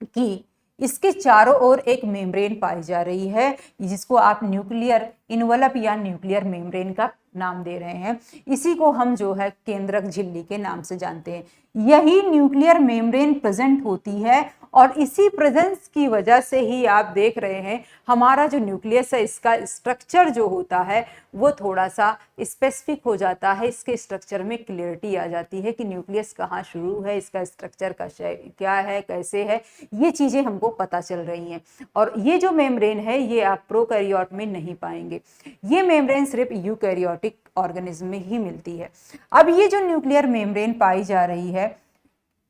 कि इसके चारों ओर एक मेम्ब्रेन पाई जा रही है, जिसको आप न्यूक्लियर इनवलप या न्यूक्लियर मेम्ब्रेन का नाम दे रहे हैं। इसी को हम जो है केंद्रक झिल्ली के नाम से जानते हैं। यही न्यूक्लियर मेम्ब्रेन प्रेजेंट होती है, और इसी प्रेजेंस की वजह से ही आप देख रहे हैं हमारा जो न्यूक्लियस है, इसका स्ट्रक्चर जो होता है वो थोड़ा सा स्पेसिफिक हो जाता है। इसके स्ट्रक्चर में क्लियरिटी आ जाती है कि न्यूक्लियस कहाँ शुरू है, इसका स्ट्रक्चर का क्या है, कैसे है, ये चीज़ें हमको पता चल रही हैं। और ये जो मेम्ब्रेन है ये आप प्रोकैरियोट में नहीं पाएंगे, ये मेम्ब्रेन सिर्फ यूकैरियोटिक ऑर्गेनिज्म में ही मिलती है। अब ये जो न्यूक्लियर मेम्ब्रेन पाई जा रही है,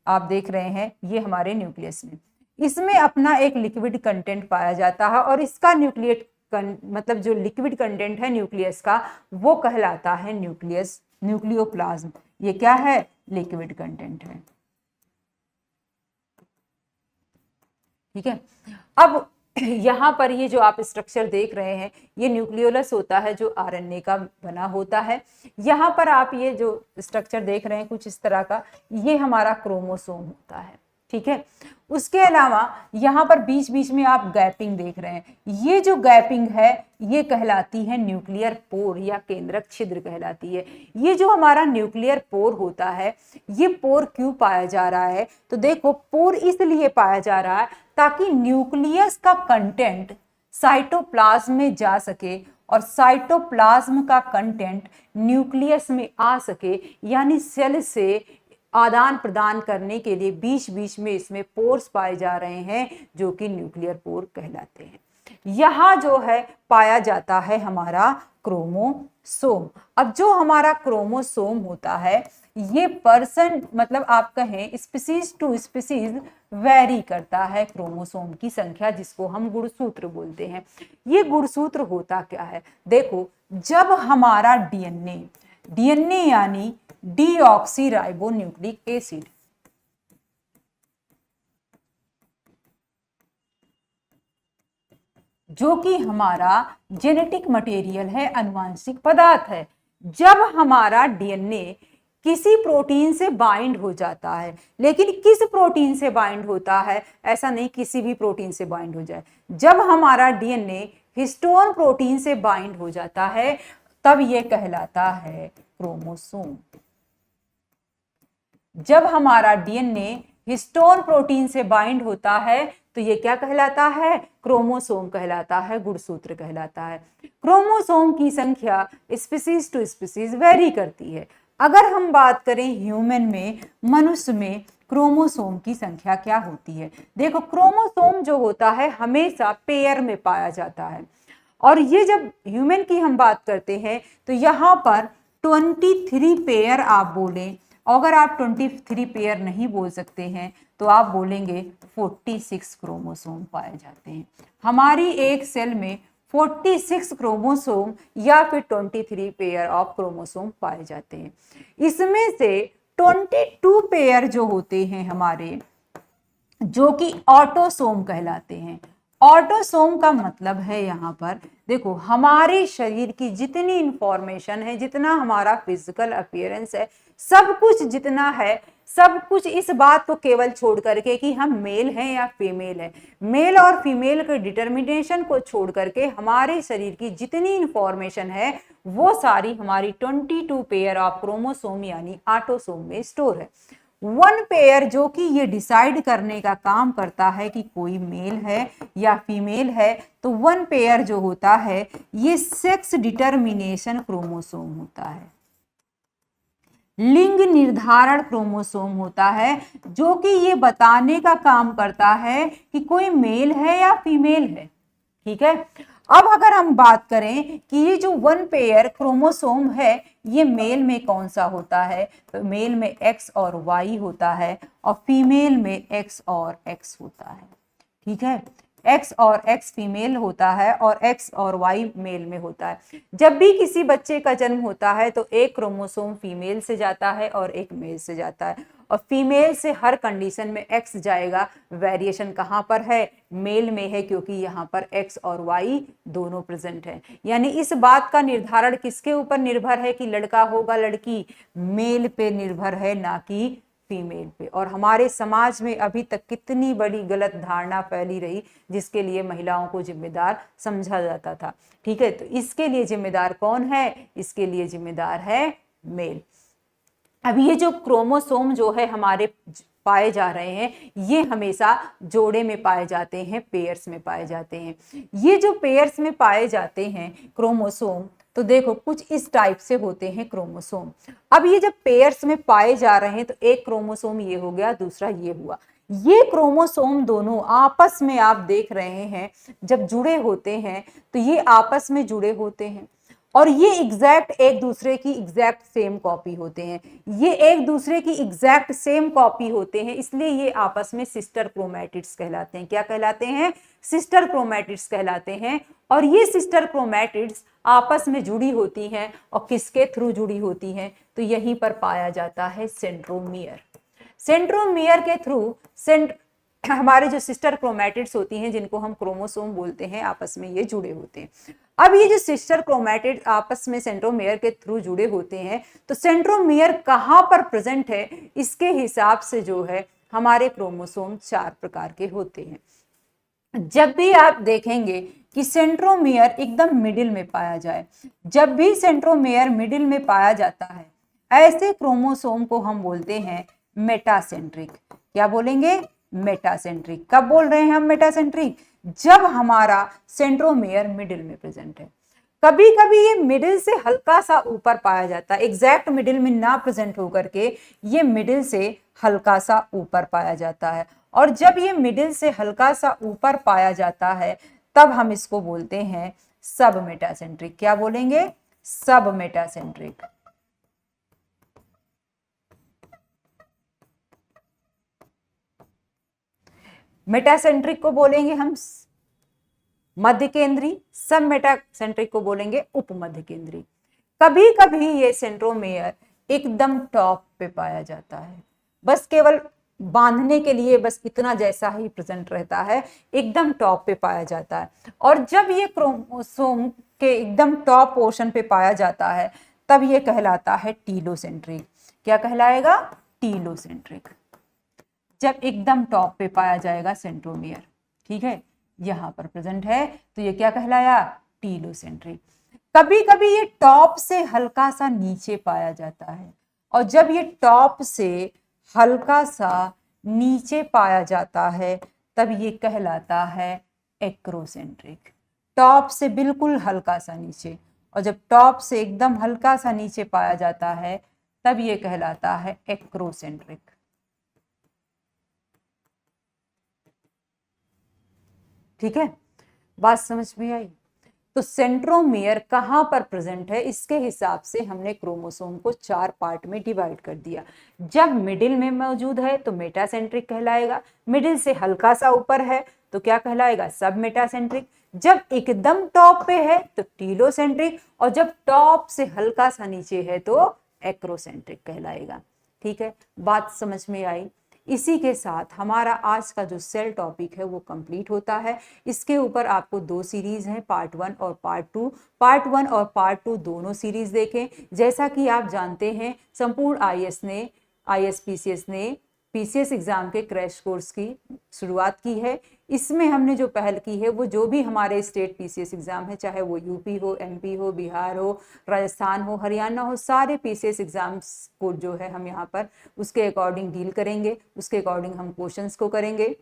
आप देख रहे हैं ये हमारे न्यूक्लियस में, इसमें अपना एक लिक्विड कंटेंट पाया जाता है, और इसका मतलब जो लिक्विड कंटेंट है न्यूक्लियस का वो कहलाता है न्यूक्लियोप्लाज्म। ये क्या है? लिक्विड कंटेंट है। ठीक है। अब यहाँ पर ये जो आप स्ट्रक्चर देख रहे हैं ये न्यूक्लियोलस होता है, जो आरएनए का बना होता है। यहाँ पर आप ये जो स्ट्रक्चर देख रहे हैं कुछ इस तरह का, ये हमारा क्रोमोसोम होता है। ठीक है। उसके अलावा यहाँ पर बीच बीच में आप गैपिंग देख रहे हैं, ये जो गैपिंग है ये कहलाती है न्यूक्लियर पोर या केंद्रक छिद्र कहलाती है। ये जो हमारा न्यूक्लियर पोर होता है, ये पोर क्यों पाया जा रहा है? तो देखो, पोर इसलिए पाया जा रहा है ताकि न्यूक्लियस का कंटेंट साइटोप्लाज्म में जा सके और साइटोप्लाज्म का कंटेंट न्यूक्लियस में आ सके, यानी सेल से आदान प्रदान करने के लिए बीच बीच में इसमें पोर्स पाए जा रहे हैं, जो कि न्यूक्लियर पोर कहलाते हैं। यहाँ जो है पाया जाता है हमारा क्रोमोसोम। अब जो हमारा क्रोमोसोम होता है ये पर्सन मतलब आप कहें स्पीसीज टू स्पीसीज वेरी करता है क्रोमोसोम की संख्या, जिसको हम गुणसूत्र बोलते हैं। ये गुणसूत्र होता क्या है? देखो, जब हमारा डीएनए यानी डीऑक्सीराइबोन्यूक्लिक एसिड, जो कि हमारा जेनेटिक मटेरियल है, अनुवांशिक पदार्थ है, जब हमारा डीएनए किसी प्रोटीन से बाइंड हो जाता है, लेकिन किस प्रोटीन से बाइंड होता है? ऐसा नहीं किसी भी प्रोटीन से बाइंड हो जाए। जब हमारा डीएनए हिस्टोन प्रोटीन से बाइंड हो जाता है तब ये कहलाता है क्रोमोसोम। जब हमारा डीएनए हिस्टोन प्रोटीन से बाइंड होता है तो ये क्या कहलाता है? क्रोमोसोम कहलाता है, गुणसूत्र कहलाता है। क्रोमोसोम की संख्या स्पीसीज टू स्पीसीज वेरी करती है। अगर हम बात करें ह्यूमन में, मनुष्य में क्रोमोसोम की संख्या क्या होती है? देखो, क्रोमोसोम जो होता है हमेशा पेयर में पाया जाता है, और ये जब ह्यूमन की हम बात करते हैं तो यहाँ पर 23 पेयर आप बोलें। अगर आप 23 पेयर नहीं बोल सकते हैं तो आप बोलेंगे 46 क्रोमोसोम पाए जाते हैं। हमारी एक सेल में 46 क्रोमोसोम या फिर 23 पेयर ऑफ क्रोमोसोम पाए जाते हैं। इसमें से 22 पेयर जो होते हैं हमारे, जो कि ऑटोसोम कहलाते हैं। ऑटोसोम का मतलब है यहाँ पर देखो, हमारे शरीर की जितनी इंफॉर्मेशन है, जितना हमारा फिजिकल अपीयरेंस है, सब कुछ जितना है, सब कुछ इस बात को केवल छोड़ करके कि हम मेल हैं या फीमेल है, मेल और फीमेल के डिटर्मिनेशन को छोड़ करके हमारे शरीर की जितनी इंफॉर्मेशन है वो सारी हमारी 22 पेयर ऑफ क्रोमोसोम यानी ऑटोसोम में स्टोर है। वन पेयर जो कि ये डिसाइड करने का काम करता है कि कोई मेल है या फीमेल है, तो वन पेयर जो होता है ये सेक्स डिटर्मिनेशन क्रोमोसोम होता है, लिंग निर्धारण क्रोमोसोम होता है, जो कि ये बताने का काम करता है कि कोई मेल है या फीमेल है। ठीक है, अब अगर हम बात करें कि ये जो वन पेयर क्रोमोसोम है ये मेल में कौन सा होता है, तो मेल में एक्स और वाई होता है और फीमेल में एक्स और एक्स होता है। ठीक है, एक्स और एक्स फीमेल होता है और एक्स और वाई मेल में होता है। जब भी किसी बच्चे का जन्म होता है तो एक क्रोमोसोम फीमेल से जाता है और एक मेल से जाता है, और फीमेल से हर कंडीशन में एक्स जाएगा। वेरिएशन कहाँ पर है, मेल में है, क्योंकि यहाँ पर एक्स और वाई दोनों प्रेजेंट है। यानी इस बात का निर्धारण किसके ऊपर निर्भर है कि लड़का होगा लड़की, मेल पे निर्भर है, ना कि फीमेल पे। और हमारे समाज में अभी तक कितनी बड़ी गलत धारणा फैली रही जिसके लिए महिलाओं को जिम्मेदार समझा जाता था। ठीक है, तो इसके लिए जिम्मेदार कौन है, इसके लिए जिम्मेदार है मेल। अब ये जो क्रोमोसोम जो है हमारे पाए जा रहे हैं ये हमेशा जोड़े में पाए जाते हैं, पेयर्स में पाए जाते हैं। ये जो पेयर्स में पाए जाते हैं क्रोमोसोम, तो देखो कुछ इस टाइप से होते हैं क्रोमोसोम। अब ये जब पेयर्स में पाए जा रहे हैं तो एक क्रोमोसोम ये हो गया, दूसरा ये हुआ। ये क्रोमोसोम दोनों आपस में आप देख रहे हैं जब जुड़े होते हैं तो ये आपस में जुड़े होते हैं और ये एग्जैक्ट एक दूसरे की एग्जैक्ट सेम कॉपी होते हैं। ये एक दूसरे की एग्जैक्ट सेम कॉपी होते हैं, इसलिए ये आपस में सिस्टर क्रोमैटिड्स कहलाते हैं। क्या कहलाते हैं, सिस्टर क्रोमैटिड्स कहलाते हैं। और ये सिस्टर क्रोमैटिड्स आपस में जुड़ी होती हैं और किसके थ्रू जुड़ी होती हैं, तो यहीं पर पाया जाता है सेंट्रोमियर। सेंट्रोमियर के थ्रू हमारे जो सिस्टर क्रोमैटिड्स होती हैं जिनको हम क्रोमोसोम बोलते हैं, आपस में ये जुड़े होते हैं। अब ये जो सिस्टर क्रोमैटिड आपस में सेंट्रोमियर के थ्रू जुड़े होते हैं, तो सेंट्रोमियर कहाँ पर प्रेजेंट है इसके हिसाब से जो है हमारे क्रोमोसोम 4 प्रकार के होते हैं। जब भी आप देखेंगे कि सेंट्रोमियर एकदम मिडिल में पाया जाए, जब भी सेंट्रोमियर मिडिल में पाया जाता है, ऐसे क्रोमोसोम को हम बोलते हैं मेटासेंट्रिक। क्या बोलेंगे, मेटासेंट्रिक। कब बोल रहे हैं हम मेटासेंट्रिक, जब हमारा सेंट्रोमियर मिडिल में प्रेजेंट है। कभी कभी ये मिडिल से हल्का सा ऊपर पाया जाता है, एग्जैक्ट मिडिल में ना प्रेजेंट होकर के ये मिडिल से हल्का सा ऊपर पाया जाता है। और जब ये मिडिल से हल्का सा ऊपर पाया जाता है तब हम इसको बोलते हैं सब मेटासेंट्रिक। क्या बोलेंगे, सब मेटासेंट्रिक। मेटासेंट्रिक को बोलेंगे हम मध्य केंद्री, सब मेटासेंट्रिक को बोलेंगे उपमध्य केंद्री। कभी कभी ये सेंट्रोमेयर एकदम टॉप पे पाया जाता है, बस केवल बांधने के लिए बस इतना जैसा ही प्रेजेंट रहता है, एकदम टॉप पे पाया जाता है। और जब ये क्रोमोसोम के एकदम टॉप पोर्शन पे पाया जाता है तब ये कहलाता है टीलोसेंट्रिक। क्या कहलाएगा, टीलोसेंट्रिक। जब एकदम टॉप पे पाया जाएगा सेंट्रोमियर, ठीक है, यहां पर प्रेजेंट है, तो ये क्या कहलाया, टीलोसेंट्रिक। कभी कभी ये टॉप से हल्का सा नीचे पाया जाता है, और जब ये टॉप से हल्का सा नीचे पाया जाता है तब ये कहलाता है एक्रोसेंट्रिक। टॉप से बिल्कुल हल्का सा नीचे, और जब टॉप से एकदम हल्का सा नीचे पाया जाता है तब ये कहलाता है एक्रोसेंट्रिक। ठीक है, बात समझ में आई। तो सेंट्रोमियर कहां पर प्रेजेंट है इसके हिसाब से हमने क्रोमोसोम को 4 पार्ट में डिवाइड कर दिया। जब मिडिल में मौजूद है तो मेटासेंट्रिक कहलाएगा, मिडिल से हल्का सा ऊपर है तो क्या कहलाएगा, सब मेटासेंट्रिक। जब एकदम टॉप पे है तो टीलोसेंट्रिक, और जब टॉप से हल्का सा नीचे है तो एक्रोसेंट्रिक कहलाएगा। ठीक है, बात समझ में आई। इसी के साथ हमारा आज का जो सेल टॉपिक है वो कंप्लीट होता है। इसके ऊपर आपको 2 सीरीज हैं, पार्ट 1 और पार्ट 2। पार्ट 1 और पार्ट 2 दोनों सीरीज देखें। जैसा कि आप जानते हैं संपूर्ण ISPCS ने पीसीएस एग्जाम के क्रैश कोर्स की शुरुआत की है। इसमें हमने जो पहल की है वो जो भी हमारे स्टेट पीसीएस एग्जाम है, चाहे वो यूपी हो, एमपी हो, बिहार हो, राजस्थान हो, हरियाणा हो, सारे पीसीएस एग्जाम्स को जो है हम यहाँ पर उसके अकॉर्डिंग डील करेंगे, उसके अकॉर्डिंग हम क्वेश्चंस को करेंगे।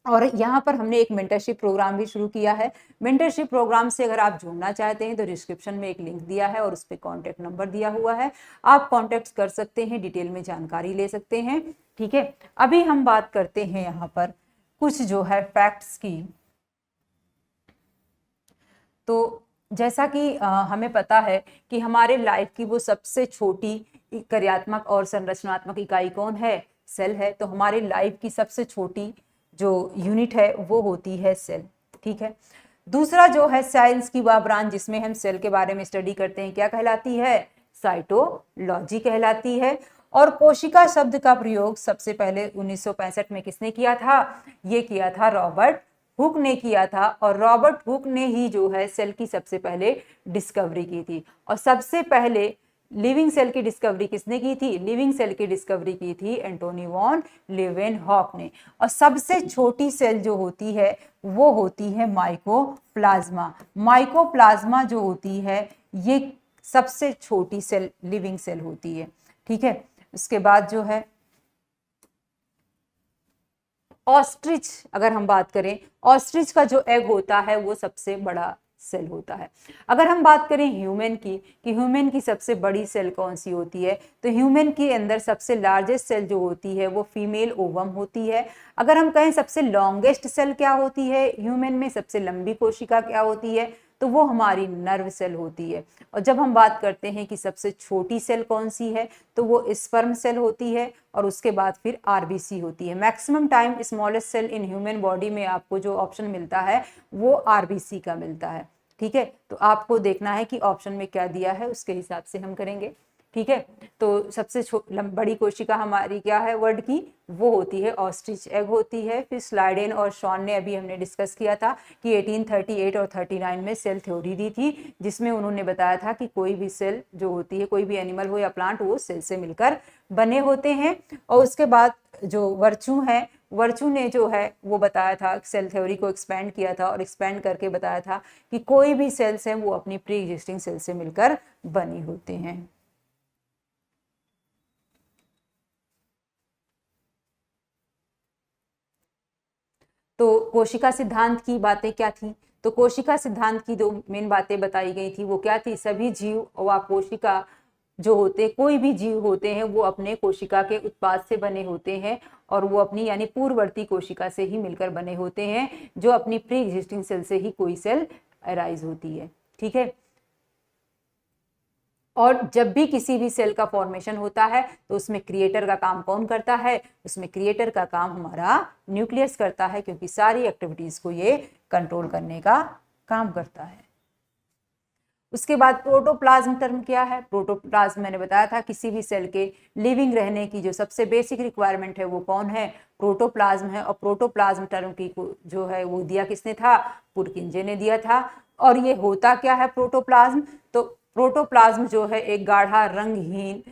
और यहाँ पर हमने एक मेंटरशिप प्रोग्राम भी शुरू किया है। मेंटरशिप प्रोग्राम से अगर आप जुड़ना चाहते हैं तो डिस्क्रिप्शन में एक लिंक दिया है और उस पर कॉन्टैक्ट नंबर दिया हुआ है, आप कॉन्टैक्ट कर सकते हैं, डिटेल में जानकारी ले सकते हैं। ठीक है, अभी हम बात करते हैं यहाँ पर कुछ जो है फैक्ट्स की। तो जैसा कि हमें पता है कि हमारे लाइफ की वो सबसे छोटी कार्यात्मक और संरचनात्मक इकाई कौन है? सेल है। तो हमारे लाइफ की सबसे छोटी जो यूनिट है वो होती है सेल। ठीक है, दूसरा जो है साइंस की वह ब्रांच जिसमें हम सेल के बारे में स्टडी करते हैं, क्या कहलाती है? साइटोलॉजी कहलाती है। और कोशिका शब्द का प्रयोग सबसे पहले 1965 में किसने किया था? ये किया था रॉबर्ट हुक ने किया था। और रॉबर्ट हुक ने ही जो है सेल की सबसे पहले डिस्कवरी की थी। और सबसे पहले लिविंग सेल की डिस्कवरी किसने की थी? लिविंग सेल की डिस्कवरी की थी एंटोनी वॉन लीवेनहॉक ने। और सबसे छोटी सेल जो होती है वो होती है माइकोप्लाज्मा। माइकोप्लाज्मा जो होती है ये सबसे छोटी सेल लिविंग सेल होती है। ठीक है, उसके बाद जो है ऑस्ट्रिच, अगर हम बात करें ऑस्ट्रिच का जो एग होता है वो सबसे बड़ा सेल होता है। अगर हम बात करें ह्यूमन की कि ह्यूमन की सबसे बड़ी सेल कौन सी होती है, तो ह्यूमन के अंदर सबसे लार्जेस्ट सेल जो होती है वो फीमेल ओवम होती है। अगर हम कहें सबसे लॉन्गेस्ट सेल क्या होती है ह्यूमन में, सबसे लंबी कोशिका क्या होती है, तो वो हमारी नर्व सेल होती है। और जब हम बात करते हैं कि सबसे छोटी सेल कौन सी है, तो वो स्पर्म सेल होती है और उसके बाद फिर आरबीसी होती है। Maximum time smallest cell in human body में आपको जो ऑप्शन मिलता है वो आरबीसी का मिलता है। ठीक है, तो आपको देखना है कि ऑप्शन में क्या दिया है, उसके हिसाब से हम करेंगे। ठीक है, तो सबसे बड़ी कोशिका हमारी क्या है वर्ड की, वो होती है ऑस्ट्रिच एग होती है। फिर स्लाइडेन और शॉन ने अभी हमने डिस्कस किया था कि 1838 और 39 में सेल थ्योरी दी थी, जिसमें उन्होंने बताया था कि कोई भी सेल जो होती है, कोई भी एनिमल हो या प्लांट, वो सेल से मिलकर बने होते हैं। और उसके बाद जो वर्चू है, वर्चू ने जो है वो बताया था, सेल थ्योरी को एक्सपेंड किया था और एक्सपेंड करके बताया था कि कोई भी सेल्स हैं वो अपनी प्री एग्जिस्टिंग सेल से मिलकर बनी होते हैं। तो कोशिका सिद्धांत की बातें क्या थी? तो कोशिका सिद्धांत की दो मेन बातें बताई गई थी, वो क्या थी? सभी जीव व कोशिका जो होते, कोई भी जीव होते हैं वो अपने कोशिका के उत्पाद से बने होते हैं और वो अपनी यानी पूर्ववर्ती कोशिका से ही मिलकर बने होते हैं, जो अपनी प्री एग्जिस्टिंग सेल से ही कोई सेल अराइज होती है। ठीक है, और जब भी किसी भी सेल का फॉर्मेशन होता है तो उसमें क्रिएटर का काम कौन करता है? उसमें क्रिएटर का काम हमारा न्यूक्लियस करता है, क्योंकि सारी एक्टिविटीज को ये कंट्रोल करने का काम करता है। उसके बाद प्रोटोप्लाज्म टर्म क्या है? प्रोटोप्लाज्म मैंने बताया था किसी भी सेल के लिविंग रहने की जो सबसे बेसिक रिक्वायरमेंट है वो कौन है? प्रोटोप्लाज्म है। और प्रोटोप्लाज्म टर्म की जो है वो दिया किसने था? पुरकिंजे ने दिया था। और ये होता क्या है प्रोटोप्लाज्म? तो प्रोटोप्लाज्म जो है एक गाढ़ा रंगहीन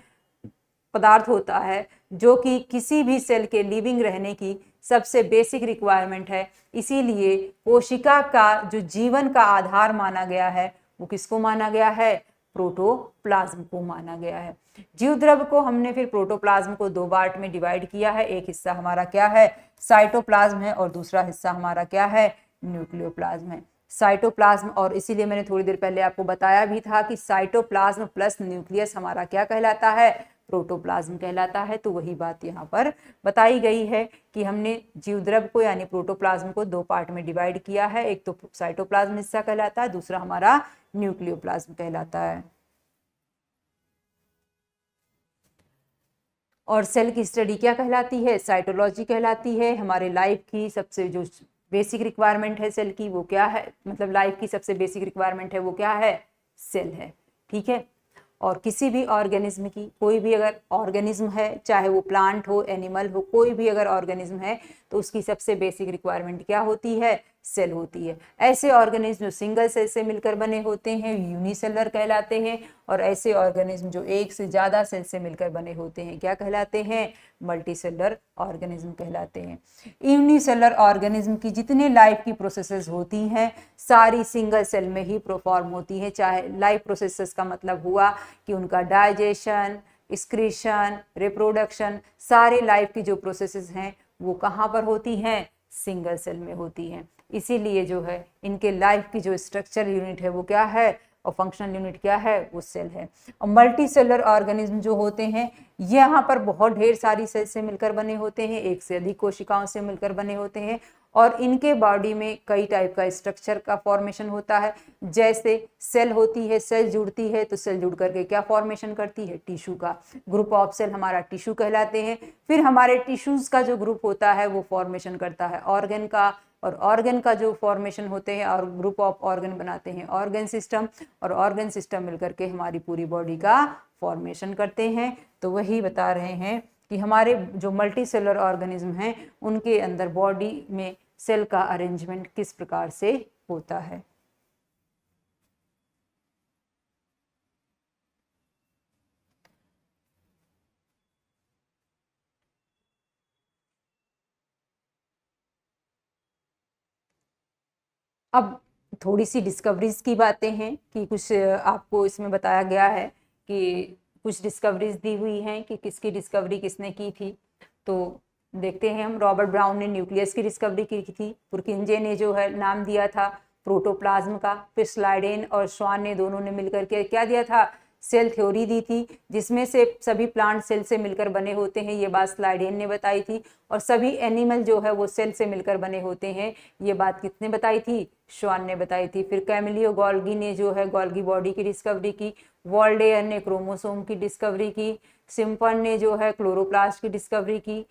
पदार्थ होता है जो कि किसी भी सेल के लिविंग रहने की सबसे बेसिक रिक्वायरमेंट है। इसीलिए कोशिका का जो जीवन का आधार माना गया है वो किसको माना गया है? प्रोटोप्लाज्म को माना गया है। जीव द्रव को हमने फिर प्रोटोप्लाज्म को दो पार्ट में डिवाइड किया है। एक हिस्सा हमारा क्या है? साइटोप्लाज्म है और दूसरा हिस्सा हमारा क्या है? न्यूक्लियोप्लाज्म है। साइटोप्लाज्म, और इसीलिए मैंने थोड़ी देर पहले आपको बताया भी था कि साइटोप्लाज्म प्लस न्यूक्लियस हमारा क्या कहलाता है? प्रोटोप्लाज्म कहलाता है। तो वही बात यहाँ पर बताई गई है कि हमने जीवद्रव को यानी प्रोटोप्लाज्म को दो पार्ट में डिवाइड किया है। एक तो साइटोप्लाज्म हिस्सा कहलाता है, दूसरा हमारा न्यूक्लियोप्लाज्म कहलाता है। और सेल की स्टडी क्या कहलाती है? साइटोलॉजी कहलाती है। हमारे लाइफ की सबसे जो बेसिक रिक्वायरमेंट है सेल की वो क्या है? मतलब लाइफ की सबसे बेसिक रिक्वायरमेंट है वो क्या है? सेल है। ठीक है, और किसी भी ऑर्गेनिज्म की, कोई भी अगर ऑर्गेनिज्म है, चाहे वो प्लांट हो, एनिमल हो, कोई भी अगर ऑर्गेनिज्म है तो उसकी सबसे बेसिक रिक्वायरमेंट क्या होती है? सेल होती है। ऐसे ऑर्गेनिज्म जो सिंगल सेल से मिलकर बने होते हैं यूनिसेलुलर कहलाते हैं, और ऐसे ऑर्गेनिज्म जो एक से ज़्यादा सेल से मिलकर बने होते हैं क्या कहलाते हैं? मल्टीसेलुलर ऑर्गेनिज्म कहलाते हैं। यूनिसेलुलर ऑर्गेनिज्म की जितने लाइफ की प्रोसेसेस होती हैं सारी सिंगल सेल में ही परफॉर्म होती हैं। चाहे लाइफ प्रोसेसेस का मतलब हुआ कि उनका डाइजेशन, एक्सक्रीशन, रिप्रोडक्शन, सारे लाइफ की जो प्रोसेसेस हैं वो कहाँ पर होती हैं? सिंगल सेल में होती हैं। इसीलिए जो है इनके लाइफ की जो स्ट्रक्चर यूनिट है वो क्या है और फंक्शनल यूनिट क्या है? वो सेल है। और मल्टी सेलुलर ऑर्गेनिज्म जो होते हैं यहाँ पर बहुत ढेर सारी सेल से मिलकर बने होते हैं, एक से अधिक कोशिकाओं से मिलकर बने होते हैं, और इनके बॉडी में कई टाइप का स्ट्रक्चर का फॉर्मेशन होता है। जैसे सेल होती है, सेल जुड़ती है तो सेल जुड़ करके क्या फॉर्मेशन करती है? टिश्यू का। ग्रुप ऑफ सेल हमारा टिश्यू कहलाते हैं। फिर हमारे टिश्यूज का जो ग्रुप होता है वो फॉर्मेशन करता है ऑर्गन का, और ऑर्गन का जो फॉर्मेशन होते हैं और ग्रुप ऑफ ऑर्गन बनाते हैं ऑर्गन सिस्टम, और ऑर्गन सिस्टम मिलकर के हमारी पूरी बॉडी का फॉर्मेशन करते हैं। तो वही बता रहे हैं कि हमारे जो मल्टी सेलुलर ऑर्गेनिज्म हैं उनके अंदर बॉडी में सेल का अरेंजमेंट किस प्रकार से होता है। अब थोड़ी सी डिस्कवरीज की बातें हैं कि कुछ आपको इसमें बताया गया है कि कुछ डिस्कवरीज दी हुई हैं कि किसकी डिस्कवरी किसने की थी। तो देखते हैं हम। रॉबर्ट ब्राउन ने न्यूक्लियस की डिस्कवरी की थी। पुरकिंजे ने जो है नाम दिया था प्रोटोप्लाज्म का। फिर स्लाइडेन और श्वान ने दोनों ने मिलकर के क्या दिया था? सेल थ्योरी दी थी, जिसमें से सभी प्लांट सेल से मिलकर बने होते हैं, ये बात स्लाइडेन ने बताई थी। और सभी एनिमल जो है वो सेल से मिलकर बने होते हैं, ये बात किसने बताई थी? श्वान ने बताई थी। फिर कैमिलियो गोल्गी ने जो है गोल्गी बॉडी की डिस्कवरी की। वॉल्डेयर ने क्रोमोसोम की डिस्कवरी की। सिम्पन ने जो है क्लोरोप्लास्ट की डिस्कवरी की।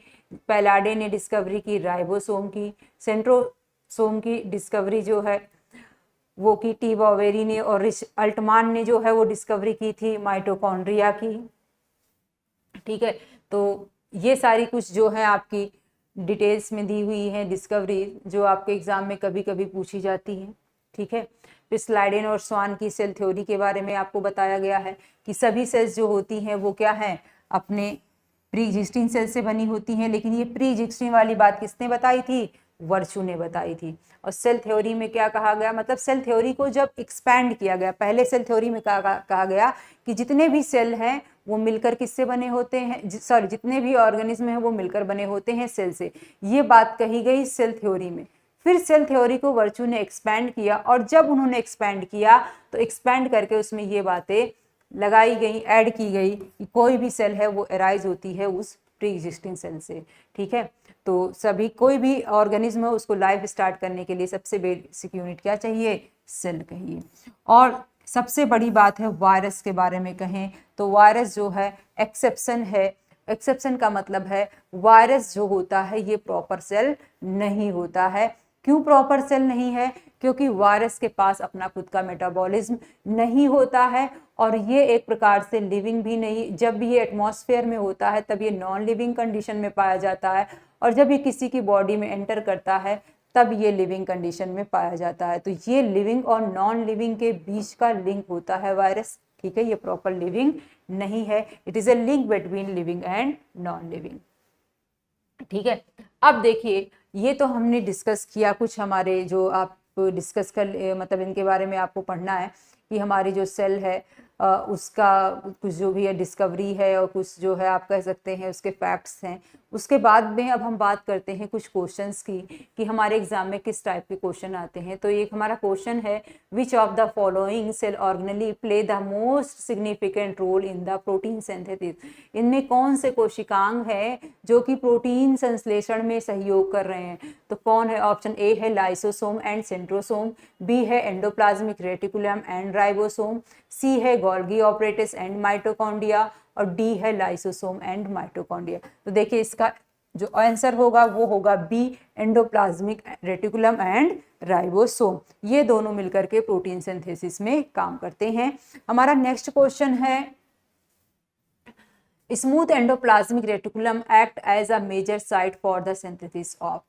पैलाडे ने डिस्कवरी की राइबोसोम की। सेंट्रोसोम की डिस्कवरी जो है वो की टी बॉवेरी ने, और अल्टमान ने जो है वो डिस्कवरी की थी माइटोकॉन्ड्रिया की। ठीक है, तो ये सारी कुछ जो है आपकी डिटेल्स में दी हुई है डिस्कवरी, जो आपके एग्जाम में कभी कभी पूछी जाती है। ठीक है, फिर स्लाइडेन और स्वान की सेल थ्योरी के बारे में आपको बताया गया है कि सभी सेल्स जो होती हैं वो क्या हैं? अपने प्री एग्जिस्टिंग सेल से बनी होती हैं। लेकिन ये प्री एग्जिस्टिंग वाली बात किसने बताई थी? वर्चू ने बताई थी। और सेल थ्योरी में क्या कहा गया? मतलब सेल थ्योरी को जब एक्सपैंड किया गया, पहले सेल थ्योरी में कहा गया कि जितने भी सेल हैं वो मिलकर किससे बने होते हैं, सॉरी जितने भी ऑर्गेनिज्म हैं वो मिलकर बने होते हैं सेल से। ये बात कही गई सेल थ्योरी में। फिर सेल थ्योरी को वर्चू ने एक्सपैंड किया, और जब उन्होंने एक्सपैंड किया तो एक्सपैंड करके उसमें ये बातें लगाई गई, ऐड की गई कि कोई भी सेल है वो अराइज होती है उस प्री एग्जिस्टिंग सेल से। ठीक है, तो सभी कोई भी ऑर्गेनिज्म है उसको लाइफ स्टार्ट करने के लिए सबसे बेसिक यूनिट क्या चाहिए? सेल कहिए। और सबसे बड़ी बात है वायरस के बारे में कहें तो वायरस जो है एक्सेप्शन है। एक्सेप्शन का मतलब है वायरस जो होता है ये प्रॉपर सेल नहीं होता है। क्यों प्रॉपर सेल नहीं है? क्योंकि वायरस के पास अपना खुद का मेटाबॉलिज्म नहीं होता है, और ये एक प्रकार से लिविंग भी नहीं। जब भी ये एटमॉस्फेयर में होता है तब ये नॉन लिविंग कंडीशन में पाया जाता है, और जब ये किसी की बॉडी में एंटर करता है तब ये लिविंग कंडीशन में पाया जाता है। तो ये लिविंग और नॉन लिविंग के बीच का लिंक होता है वायरस। ठीक है, ये प्रॉपर लिविंग नहीं है। It is a link between living and non living. ठीक है, अब देखिए ये तो हमने डिस्कस किया कुछ हमारे जो आप डिस्कस कर मतलब इनके बारे में आपको पढ़ना है कि हमारी जो सेल है उसका कुछ जो भी है डिस्कवरी है, और कुछ जो है आप कह सकते हैं उसके फैक्ट्स हैं। उसके बाद में अब हम बात करते हैं कुछ क्वेश्चंस की कि हमारे एग्जाम में किस टाइप के क्वेश्चन आते हैं। तो एक हमारा क्वेश्चन है, which of the following cell organelle play the most significant role in the protein synthesis. इनमें कौन से कोशिकांग है जो कि प्रोटीन संश्लेषण में सहयोग कर रहे हैं? तो कौन है? ऑप्शन ए है लाइसोसोम एंड सेंट्रोसोम, बी है endoplasmic reticulum and ribosome, C है गोल्गी ऑपरेटिस एंड माइटोकॉन्ड्रिया, और डी है लाइसोसोम एंड माइटोकॉन्ड्रिया। तो देखिए इसका जो आंसर होगा वो होगा B, endoplasmic reticulum and ribosome. ये दोनों मिलकर के प्रोटीन सिंथेसिस में काम करते हैं। हमारा नेक्स्ट क्वेश्चन है, smooth endoplasmic reticulum act as a major site for the synthesis of.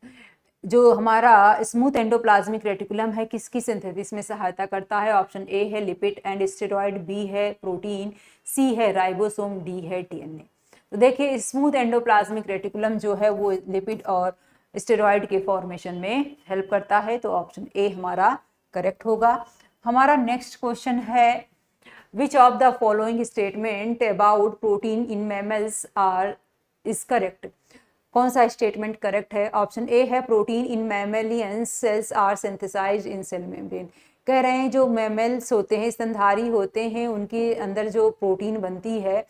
जो हमारा स्मूथ एंडोप्लाज्मिक रेटिकुलम है किसकी सिंथेसिस में सहायता करता है? ऑप्शन ए है लिपिड एंड स्टेरॉइड, बी है प्रोटीन, सी है राइबोसोम, डी है डीएनए। तो देखिए स्मूथ एंडोप्लाज्मिक रेटिकुलम जो है वो लिपिड और स्टेरॉइड के फॉर्मेशन में हेल्प करता है, तो ऑप्शन ए हमारा करेक्ट होगा। हमारा नेक्स्ट क्वेश्चन है which of the following statement about protein in mammals are is correct? कौन सा स्टेटमेंट करेक्ट है? ऑप्शन ए है protein in mammalian cells are synthesized in cell membrane. कह रहे हैं जो मैमल्स होते हैं, स्तनधारी होते हैं, उनके अंदर जो प्रोटीन बनती है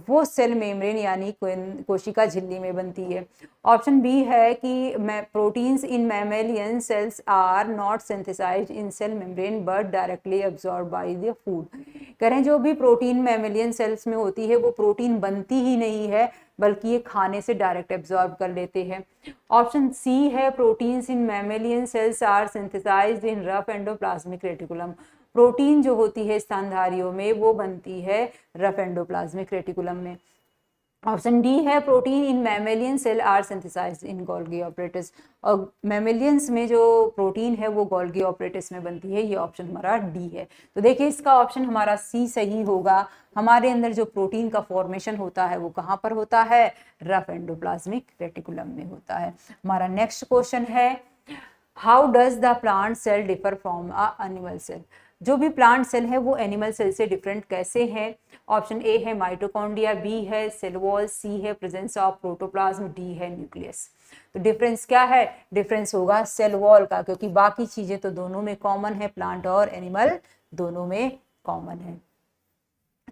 वो सेल मेम्ब्रेन यानी कोशिका झिल्ली में बनती है। ऑप्शन बी है कि proteins in mammalian cells are not synthesized in cell membrane but directly absorb by the food. कह रहे हैं जो भी प्रोटीन मैमेलियन सेल्स में होती है वो प्रोटीन बनती ही नहीं है बल्कि ये खाने से डायरेक्ट एब्जॉर्ब कर लेते हैं। ऑप्शन सी है proteins in mammalian cells are synthesized in rough endoplasmic reticulum. Protein जो होती है स्तनधारियों में वो बनती है रफ एंडोप्लाज्मिक रेटिकुलम में। ऑप्शन डी है protein in mammalian cell are synthesized in Golgi apparatus, और मैमेलियंस में जो प्रोटीन है वो गोल्गी ऑपरेटिस में बनती है, ये ऑप्शन हमारा डी है। तो देखिए इसका ऑप्शन हमारा सी सही होगा। हमारे अंदर जो प्रोटीन का फॉर्मेशन होता है वो कहाँ पर होता है? रफ एंडोप्लाज्मिक रेटिकुलम में होता है। हमारा नेक्स्ट क्वेश्चन है how does the plant cell differ from a animal cell? जो भी प्लांट सेल है वो एनिमल सेल से डिफरेंट कैसे है? ऑप्शन ए है माइटोकॉन्ड्रिया, बी है सेल वॉल, सी है प्रेजेंस ऑफ प्रोटोप्लाज्म, डी है न्यूक्लियस। तो डिफरेंस क्या है? डिफरेंस होगा सेल वॉल का, क्योंकि बाकी चीजें तो दोनों में कॉमन है, प्लांट और एनिमल दोनों में कॉमन है।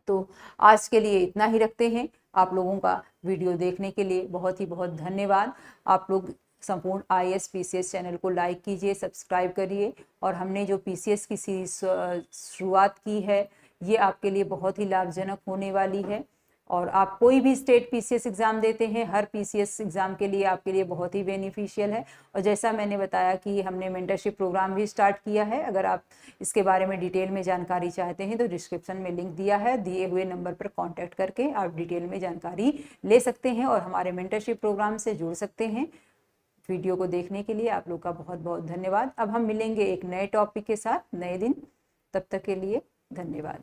तो आज के लिए इतना ही रखते हैं। आप लोगों का वीडियो देखने के लिए बहुत ही बहुत धन्यवाद। आप लोग संपूर्ण IAS PCS चैनल को लाइक कीजिए, सब्सक्राइब करिए, और हमने जो PCS की सीरीज शुरुआत की है ये आपके लिए बहुत ही लाभजनक होने वाली है। और आप कोई भी स्टेट PCS एग्ज़ाम देते हैं, हर PCS एग्ज़ाम के लिए आपके लिए बहुत ही बेनिफिशियल है। और जैसा मैंने बताया कि हमने मेंटरशिप प्रोग्राम भी स्टार्ट किया है। अगर आप इसके बारे में डिटेल में जानकारी चाहते हैं तो डिस्क्रिप्शन में लिंक दिया है, दिए हुए नंबर पर कॉन्टैक्ट करके आप डिटेल में जानकारी ले सकते हैं और हमारे मेंटरशिप प्रोग्राम से जुड़ सकते हैं। वीडियो को देखने के लिए आप लोग का बहुत बहुत धन्यवाद। अब हम मिलेंगे एक नए टॉपिक के साथ नए दिन, तब तक के लिए धन्यवाद।